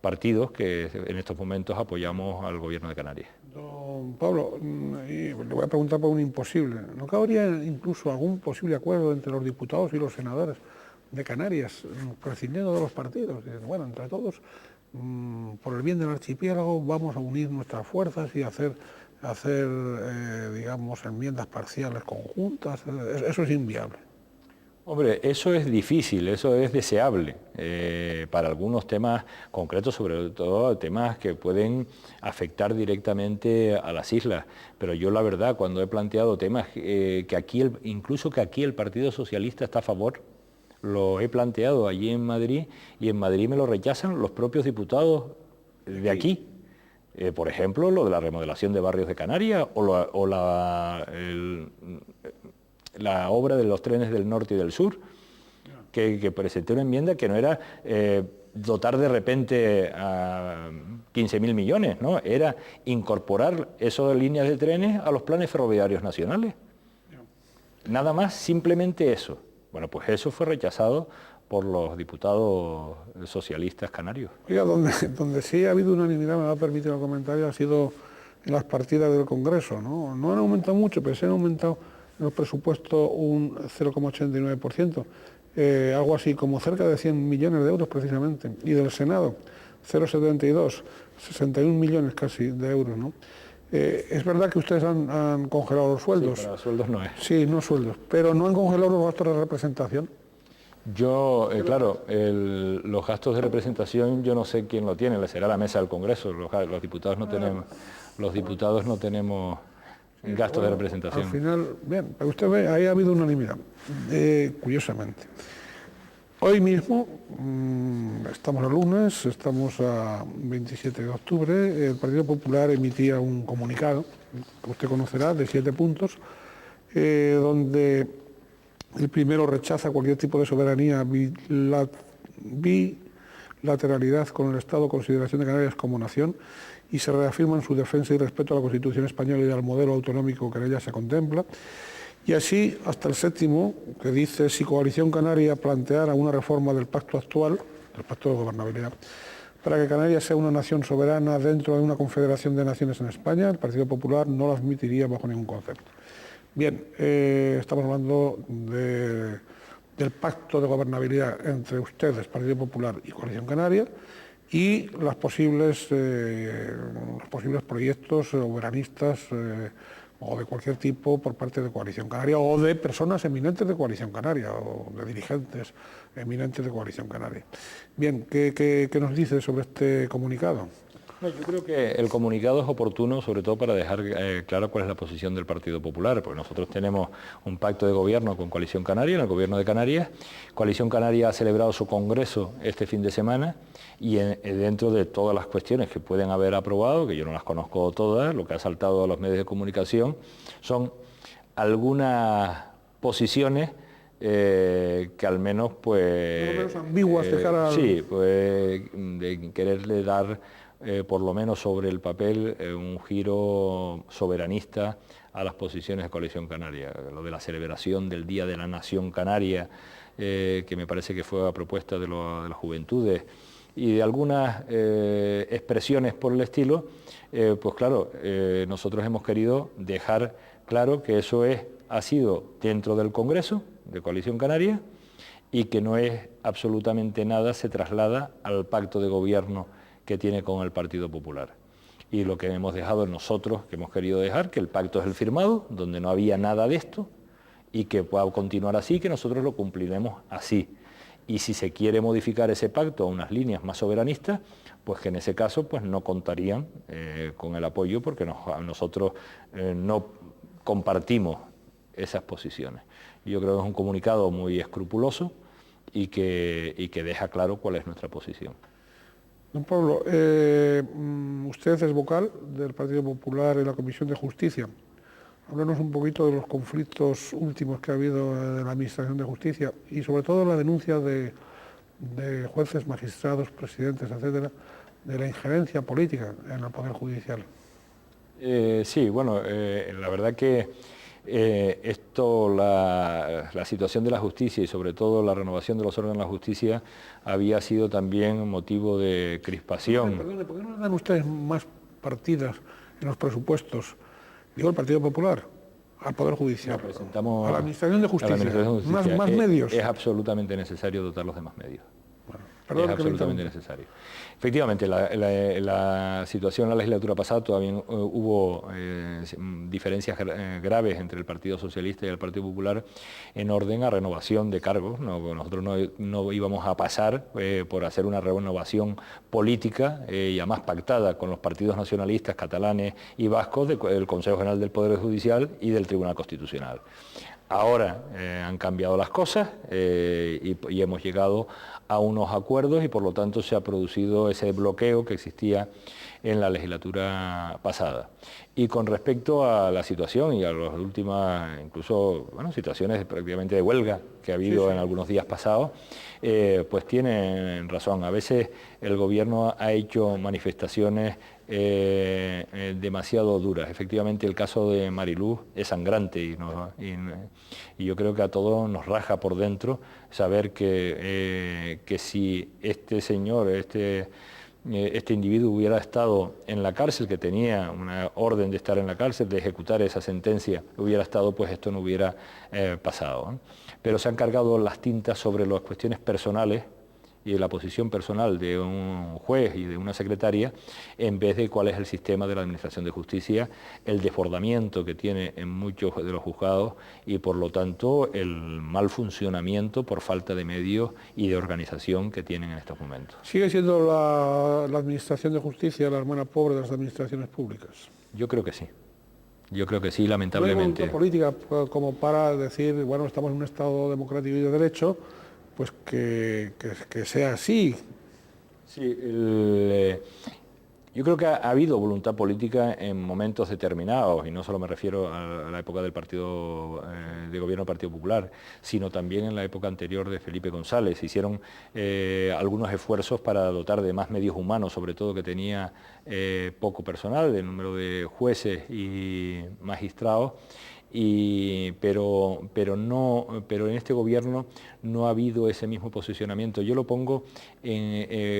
partidos que en estos momentos apoyamos al Gobierno de Canarias. Don Pablo, le voy a preguntar por un imposible. ¿No cabría incluso algún posible acuerdo entre los diputados y los senadores de Canarias, prescindiendo de los partidos? Bueno, entre todos, por el bien del archipiélago, vamos a unir nuestras fuerzas y hacer digamos, enmiendas parciales conjuntas. Eso es inviable. Hombre, eso es difícil, eso es deseable para algunos temas concretos, sobre todo temas que pueden afectar directamente a las islas. Pero yo la verdad, cuando he planteado temas que aquí, incluso que aquí el Partido Socialista está a favor, lo he planteado allí en Madrid y en Madrid me lo rechazan los propios diputados de aquí. Por ejemplo, lo de la remodelación de barrios de Canarias o la obra de los trenes del norte y del sur, que presenté una enmienda que no era dotar de repente a 15.000 millones, ¿no? Era incorporar esas líneas de trenes a los planes ferroviarios nacionales. Nada más, simplemente eso. Bueno, pues eso fue rechazado por los diputados socialistas canarios. Oiga, donde sí ha habido unanimidad, me va a permitir el comentario, ha sido en las partidas del Congreso, ¿no? No han aumentado mucho, pero se han aumentado en los presupuestos un 0,89%, algo así como cerca de 100 millones de euros precisamente, y del Senado 0,72, 61 millones casi de euros, ¿no? Es verdad que ustedes han congelado los sueldos. Sí, para sueldos no es. Sí, no sueldos, pero no han congelado los gastos de representación. Yo, claro, los gastos de representación yo no sé quién lo tiene, le será la mesa del Congreso, los diputados no tenemos gastos de representación. Al final, bien, pero usted ve, ahí ha habido unanimidad, curiosamente. Hoy mismo, estamos el lunes, estamos a 27 de octubre, el Partido Popular emitía un comunicado, que usted conocerá, de 7 puntos, donde el primero rechaza cualquier tipo de soberanía, bilateralidad con el Estado, consideración de Canarias como nación, y se reafirma en su defensa y respeto a la Constitución española y al modelo autonómico que en ella se contempla. Y así hasta el séptimo, que dice: si Coalición Canaria planteara una reforma del pacto actual, el pacto de gobernabilidad, para que Canarias sea una nación soberana dentro de una confederación de naciones en España, el Partido Popular no la admitiría bajo ningún concepto. Bien, estamos hablando del pacto de gobernabilidad entre ustedes, Partido Popular y Coalición Canaria, y los posibles proyectos soberanistas o de cualquier tipo por parte de Coalición Canaria o de personas eminentes de Coalición Canaria o de dirigentes eminentes de Coalición Canaria. Bien, ¿qué nos dice sobre este comunicado? Yo creo que el comunicado es oportuno, sobre todo para dejar claro cuál es la posición del Partido Popular, porque nosotros tenemos un pacto de gobierno con Coalición Canaria, en el Gobierno de Canarias. Coalición Canaria ha celebrado su congreso este fin de semana y dentro de todas las cuestiones que pueden haber aprobado, que yo no las conozco todas, lo que ha saltado a los medios de comunicación son algunas posiciones que al menos pues ambiguas de cara al... sí, pues de quererle dar por lo menos sobre el papel un giro soberanista a las posiciones de Coalición Canaria, lo de la celebración del Día de la Nación Canaria, que me parece que fue a propuesta de las juventudes, y de algunas expresiones por el estilo, pues claro, nosotros hemos querido dejar claro que eso ha sido dentro del Congreso de Coalición Canaria y que no es absolutamente nada, se traslada al pacto de gobierno que tiene con el Partido Popular. Y lo que hemos dejado nosotros, que hemos querido dejar, que el pacto es el firmado, donde no había nada de esto, y que pueda continuar así, que nosotros lo cumpliremos así. Y si se quiere modificar ese pacto a unas líneas más soberanistas, pues que en ese caso pues no contarían con el apoyo, porque nosotros no compartimos esas posiciones. Y yo creo que es un comunicado muy escrupuloso y que deja claro cuál es nuestra posición. Don Pablo, usted es vocal del Partido Popular en la Comisión de Justicia. Háblanos un poquito de los conflictos últimos que ha habido en la Administración de Justicia y sobre todo la denuncia de jueces, magistrados, presidentes, etcétera, de la injerencia política en el Poder Judicial. Sí, bueno, la verdad que la situación de la justicia y sobre todo la renovación de los órganos de la justicia había sido también motivo de crispación. Perdone, ¿por qué no le dan ustedes más partidas en los presupuestos? Digo, el Partido Popular, al Poder Judicial, a la Administración de Justicia, más medios. Es absolutamente necesario dotarlos de más medios. Bueno, es absolutamente necesario. Efectivamente, la situación en la legislatura pasada todavía hubo diferencias graves entre el Partido Socialista y el Partido Popular en orden a renovación de cargos. Nosotros no íbamos a pasar por hacer una renovación política y además pactada con los partidos nacionalistas catalanes y vascos del Consejo General del Poder Judicial y del Tribunal Constitucional. Ahora han cambiado las cosas y hemos llegado a unos acuerdos y por lo tanto se ha producido ese bloqueo que existía en la legislatura pasada. Y con respecto a la situación y a las últimas, incluso, bueno, situaciones prácticamente de huelga que ha habido en algunos días pasados, pues tienen razón. A veces el gobierno ha hecho manifestaciones demasiado duras. Efectivamente, el caso de Mariluz es sangrante y yo creo que a todos nos raja por dentro saber que si este señor, este individuo hubiera estado en la cárcel, que tenía una orden de estar en la cárcel, de ejecutar esa sentencia, hubiera estado, pues esto no hubiera pasado, ¿no? Pero se han cargado las tintas sobre las cuestiones personales y de la posición personal de un juez y de una secretaria, en vez de cuál es el sistema de la Administración de Justicia, el desbordamiento que tiene en muchos de los juzgados y por lo tanto el mal funcionamiento por falta de medios y de organización que tienen en estos momentos. ¿Sigue siendo la Administración de Justicia la hermana pobre de las administraciones públicas? Yo creo que sí. Yo creo que sí, lamentablemente. ¿No hay voluntad política como para decir, bueno, estamos en un Estado democrático y de derecho, pues que sea así? Sí, yo creo que ha habido voluntad política en momentos determinados, y no solo me refiero a la época del partido de gobierno del Partido Popular, sino también en la época anterior de Felipe González. Se hicieron algunos esfuerzos para dotar de más medios humanos, sobre todo que tenía poco personal, el número de jueces y magistrados. Pero en este gobierno no ha habido ese mismo posicionamiento. Yo lo pongo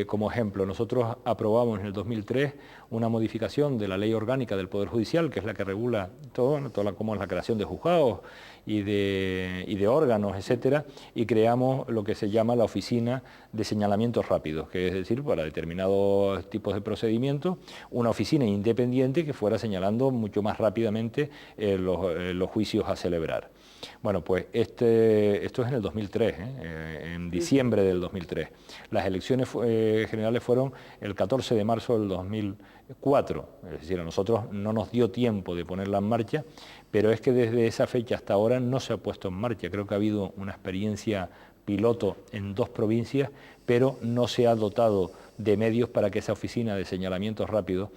como ejemplo. Nosotros aprobamos en el 2003 una modificación de la Ley Orgánica del Poder Judicial, que es la que regula todo, ¿no? Como es la creación de juzgados y de órganos, etcétera, y creamos lo que se llama la Oficina de Señalamientos Rápidos, que es decir, para determinados tipos de procedimientos, una oficina independiente que fuera señalando mucho más rápidamente los juicios a celebrar. Bueno, pues esto es en el 2003, en diciembre del 2003. Las elecciones generales fueron el 14 de marzo del 2004, es decir, a nosotros no nos dio tiempo de ponerla en marcha, pero es que desde esa fecha hasta ahora no se ha puesto en marcha. Creo que ha habido una experiencia piloto en 2 provincias, pero no se ha dotado de medios para que esa oficina de señalamientos rápidos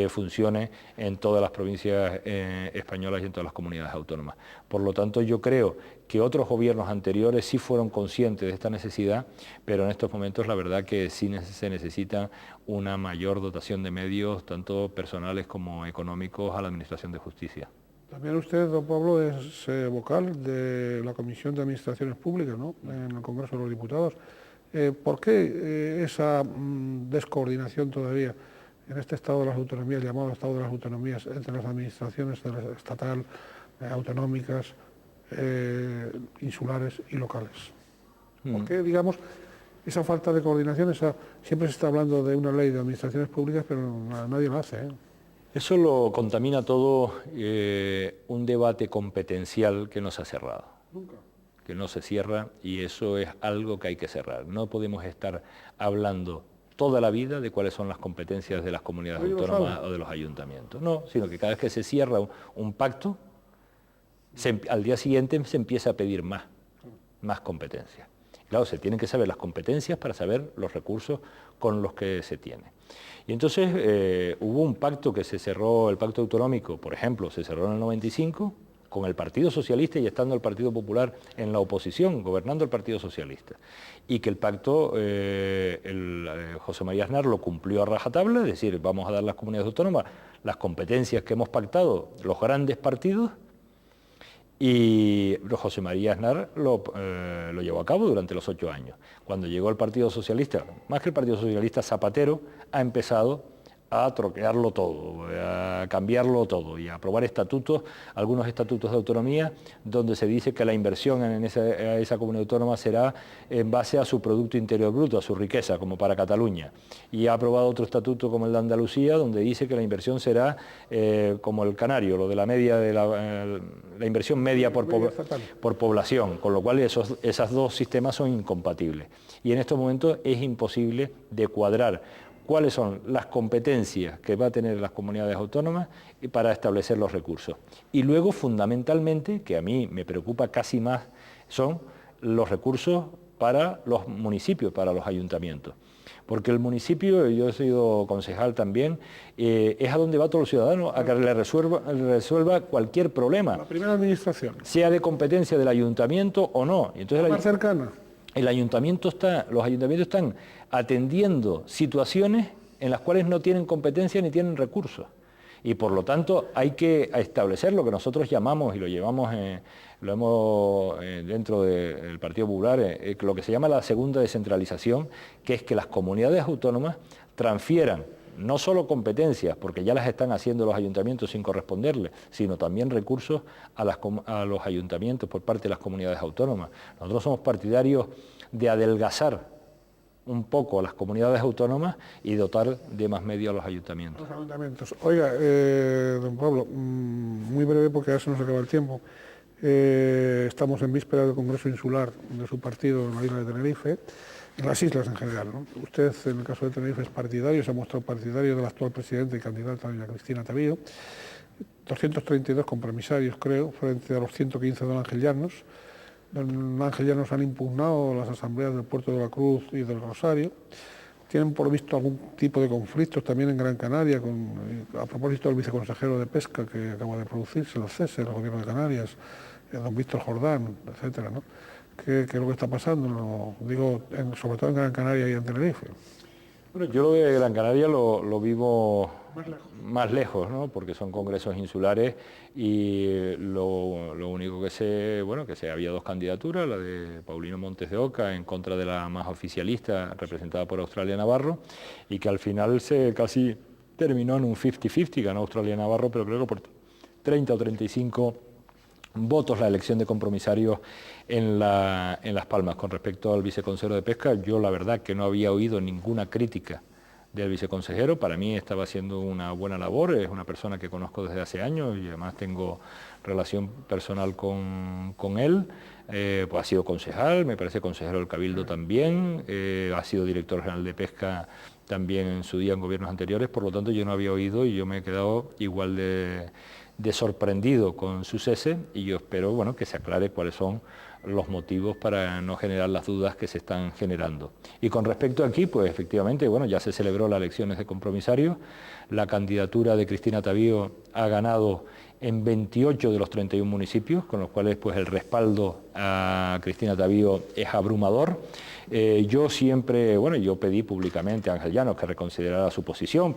funcione en todas las provincias españolas y en todas las comunidades autónomas. Por lo tanto, yo creo que otros gobiernos anteriores sí fueron conscientes de esta necesidad, pero en estos momentos la verdad que sí se necesita una mayor dotación de medios, tanto personales como económicos, a la Administración de Justicia. También usted, don Pablo, es vocal de la Comisión de Administraciones Públicas, ¿no?, en el Congreso de los Diputados. ¿Por qué esa descoordinación todavía en este estado de las autonomías, llamado estado de las autonomías, entre las administraciones estatal, autonómicas, insulares y locales? ¿Por qué, digamos, esa falta de coordinación? Siempre se está hablando de una ley de administraciones públicas, pero nadie lo hace, ¿eh? Eso lo contamina todo un debate competencial que no se ha cerrado. Nunca. Que no se cierra, y eso es algo que hay que cerrar. No podemos estar hablando toda la vida de cuáles son las competencias de las comunidades autónomas o de los ayuntamientos. No, sino que cada vez que se cierra un pacto, al día siguiente se empieza a pedir más competencias. Claro, se tienen que saber las competencias para saber los recursos con los que se tiene. Y entonces hubo un pacto que se cerró, el pacto autonómico, por ejemplo, se cerró en el 95, con el Partido Socialista y estando el Partido Popular en la oposición, gobernando el Partido Socialista. Y que el pacto, José María Aznar lo cumplió a rajatabla, es decir, vamos a dar a las comunidades autónomas las competencias que hemos pactado los grandes partidos, y José María Aznar lo llevó a cabo durante los 8 años. Cuando llegó el Partido Socialista, más que el Partido Socialista, Zapatero ha empezado a troquearlo todo, a cambiarlo todo y a aprobar estatutos, algunos estatutos de autonomía, donde se dice que la inversión en esa comunidad autónoma será en base a su Producto Interior Bruto, a su riqueza, como para Cataluña. Y ha aprobado otro estatuto como el de Andalucía, donde dice que la inversión será como el canario, lo de la media de la inversión media por población, con lo cual esos 2 sistemas son incompatibles. Y en estos momentos es imposible de cuadrar cuáles son las competencias que va a tener las comunidades autónomas para establecer los recursos. Y luego, fundamentalmente, que a mí me preocupa casi más, son los recursos para los municipios, para los ayuntamientos. Porque el municipio, yo he sido concejal también, es a donde va todo el ciudadano, a que le resuelva cualquier problema. La primera administración. Sea de competencia del ayuntamiento o no. Entonces, más cercana. Los ayuntamientos están atendiendo situaciones en las cuales no tienen competencia ni tienen recursos. Y por lo tanto hay que establecer lo que nosotros llamamos, y lo llevamos dentro del Partido Popular, lo que se llama la segunda descentralización, que es que las comunidades autónomas transfieran no solo competencias, porque ya las están haciendo los ayuntamientos sin corresponderles, sino también recursos a los ayuntamientos por parte de las comunidades autónomas. Nosotros somos partidarios de adelgazar un poco a las comunidades autónomas y dotar de más medios a los ayuntamientos. Los ayuntamientos. Oiga, don Pablo, muy breve porque ya se nos acaba el tiempo. Estamos en víspera del Congreso Insular de su partido en la isla de Tenerife, en las islas en general, ¿no? Usted, en el caso de Tenerife, es partidario, se ha mostrado partidario del actual presidente y candidata doña Cristina Tavío. 232 compromisarios, creo, frente a los 115 de don Ángel Llanos. Don Ángel Llanos han impugnado las asambleas del Puerto de la Cruz y del Rosario. Tienen por visto algún tipo de conflictos también en Gran Canaria, a propósito del viceconsejero de Pesca que acaba de producirse, el cese del gobierno de Canarias, don Víctor Jordán, etcétera, ¿no? ¿Qué es lo que está pasando? Sobre todo en Gran Canaria y en Tenerife. Bueno, yo lo de Gran Canaria lo vivo más lejos, ¿no? Porque son congresos insulares y lo único que sé, había dos candidaturas, la de Paulino Montes de Oca en contra de la más oficialista representada por Australia Navarro, y que al final se casi terminó en un 50-50, ganó Australia Navarro, pero creo que por 30 o 35 votos la elección de compromisarios en Las Palmas. Con respecto al viceconsejero de Pesca, yo la verdad que no había oído ninguna crítica del viceconsejero. Para mí estaba haciendo una buena labor, es una persona que conozco desde hace años y además tengo relación personal con él. Pues ha sido concejal, me parece consejero del Cabildo también, ha sido director general de Pesca también en su día en gobiernos anteriores, por lo tanto yo no había oído y yo me he quedado igual de sorprendido con su cese, y yo espero que se aclare cuáles son los motivos para no generar las dudas que se están generando. Y con respecto aquí, pues efectivamente, ya se celebró las elecciones de compromisarios, la candidatura de Cristina Tavío ha ganado en 28 de los 31 municipios, con los cuales pues el respaldo a Cristina Tavío es abrumador. Yo siempre, yo pedí públicamente a Ángel Llanos que reconsiderara su posición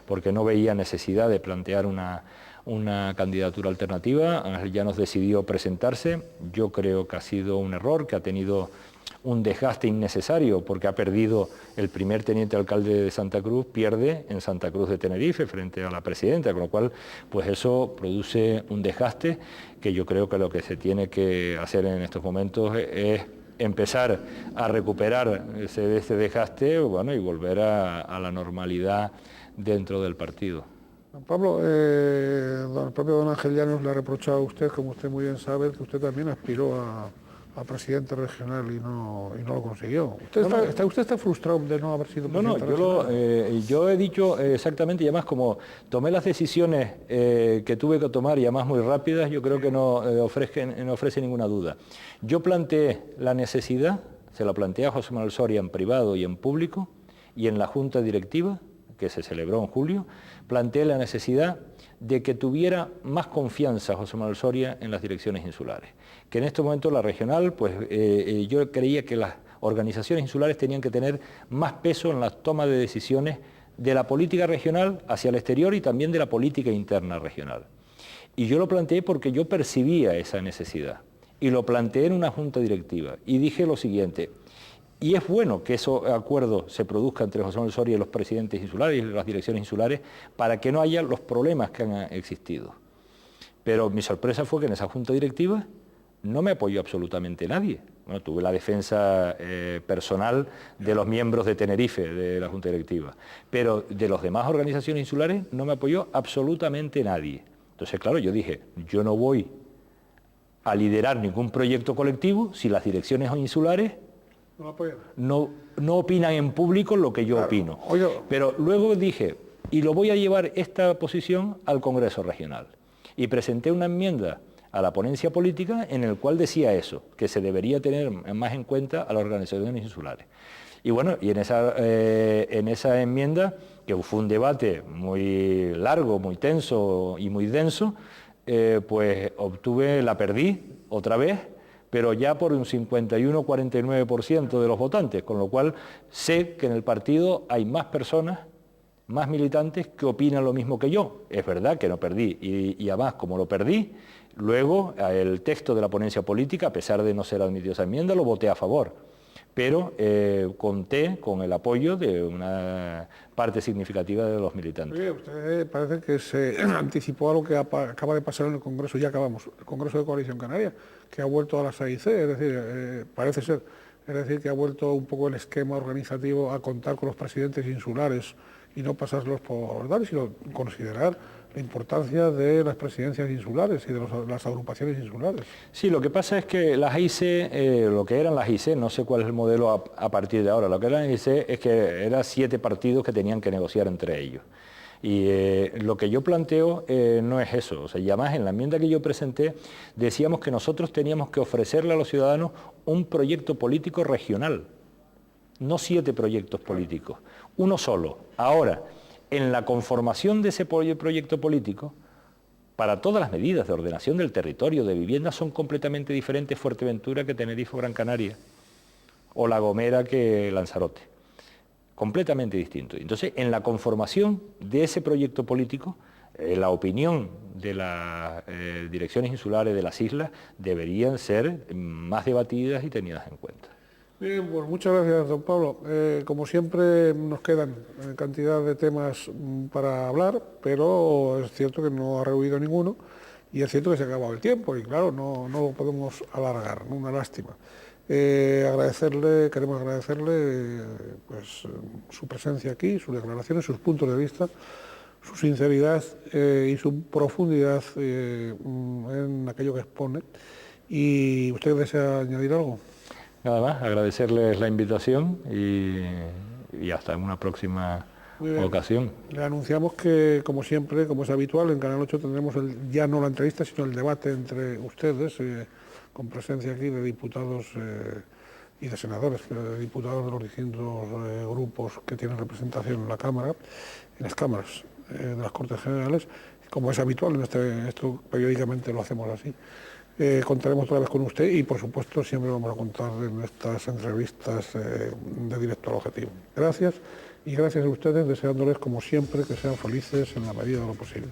porque no veía necesidad de plantear una candidatura alternativa. Ángel Llanos decidió presentarse. Yo creo que ha sido un error, que ha tenido un desgaste innecesario, porque ha perdido el primer teniente alcalde de Santa Cruz, pierde en Santa Cruz de Tenerife frente a la presidenta, con lo cual pues eso produce un desgaste que yo creo que lo que se tiene que hacer en estos momentos es empezar a recuperar ese desgaste y volver a la normalidad dentro del partido. Pablo, el propio don Ángel Llanos le ha reprochado a usted, como usted muy bien sabe, que usted también aspiró a presidente regional y no lo consiguió. ¿Usted está frustrado de no haber sido presidente regional? Yo he dicho exactamente, y además como tomé las decisiones que tuve que tomar, y además muy rápidas, yo creo que no ofrece ninguna duda. Yo planteé la necesidad, se la planteé a José Manuel Soria en privado y en público, y en la Junta Directiva, que se celebró en julio, planteé la necesidad de que tuviera más confianza José Manuel Soria en las direcciones insulares. Que en este momento la regional, yo creía que las organizaciones insulares tenían que tener más peso en la toma de decisiones de la política regional hacia el exterior y también de la política interna regional. Y yo lo planteé porque yo percibía esa necesidad. Y lo planteé en una junta directiva. Y dije lo siguiente: y es bueno que ese acuerdo se produzca entre José Manuel Soria y los presidentes insulares y las direcciones insulares para que no haya los problemas que han existido. Pero mi sorpresa fue que en esa junta directiva no me apoyó absolutamente nadie. Tuve la defensa personal de los miembros de Tenerife, de la junta directiva, pero de las demás organizaciones insulares no me apoyó absolutamente nadie. Entonces, claro, yo dije, yo no voy a liderar ningún proyecto colectivo si las direcciones insulares no opinan en público lo que yo opino. Pero luego dije, y lo voy a llevar esta posición al Congreso Regional. Y presenté una enmienda a la ponencia política en el cual decía eso, que se debería tener más en cuenta a las organizaciones insulares. Y bueno, y en esa enmienda, que fue un debate muy largo, muy tenso y muy denso, pues la perdí otra vez, pero ya por un 51-49% de los votantes, con lo cual sé que en el partido hay más personas, más militantes que opinan lo mismo que yo. Es verdad que no perdí, y además como lo perdí, luego el texto de la ponencia política, a pesar de no ser admitido esa enmienda, lo voté a favor. Pero conté con el apoyo de una parte significativa de los militantes. Oye, usted parece que se anticipó a lo que acaba de pasar en el Congreso, ya acabamos, el Congreso de Coalición Canaria, que ha vuelto a las AIC, es decir, parece ser, es decir, que ha vuelto un poco el esquema organizativo a contar con los presidentes insulares y no pasarlos por dar, sino considerar la importancia de las presidencias insulares y de las agrupaciones insulares. Sí, lo que pasa es que las AIC, lo que eran las AIC, no sé cuál es el modelo a partir de ahora, lo que eran las AIC es que eran 7 partidos que tenían que negociar entre ellos. Y lo que yo planteo no es eso, o sea, y además en la enmienda que yo presenté decíamos que nosotros teníamos que ofrecerle a los ciudadanos un proyecto político regional, no 7 proyectos políticos, uno solo. Ahora, en la conformación de ese proyecto político, para todas las medidas de ordenación del territorio, de vivienda, son completamente diferentes Fuerteventura que Tenerife o Gran Canaria, o La Gomera que Lanzarote. Completamente distinto. Entonces, en la conformación de ese proyecto político, la opinión de las direcciones insulares de las islas deberían ser más debatidas y tenidas en cuenta. Bien, pues muchas gracias, don Pablo. Como siempre nos quedan cantidad de temas para hablar, pero es cierto que no ha rehuido ninguno y es cierto que se ha acabado el tiempo y claro, no lo podemos alargar, ¿no? Una lástima. Queremos agradecerle pues, su presencia aquí, sus declaraciones, sus puntos de vista, su sinceridad y su profundidad en aquello que expone. ¿Y usted desea añadir algo? Nada más, agradecerles la invitación y hasta en una próxima ocasión. Le anunciamos que, como siempre, como es habitual, en Canal 8 tendremos ya no la entrevista, sino el debate entre ustedes, con presencia aquí de diputados y de senadores, de diputados de los distintos grupos que tienen representación en la Cámara, en las cámaras de las Cortes Generales. Como es habitual, esto periódicamente lo hacemos así. Contaremos otra vez con usted y, por supuesto, siempre vamos a contar en estas entrevistas de directo al objetivo. Gracias y gracias a ustedes, deseándoles, como siempre, que sean felices en la medida de lo posible.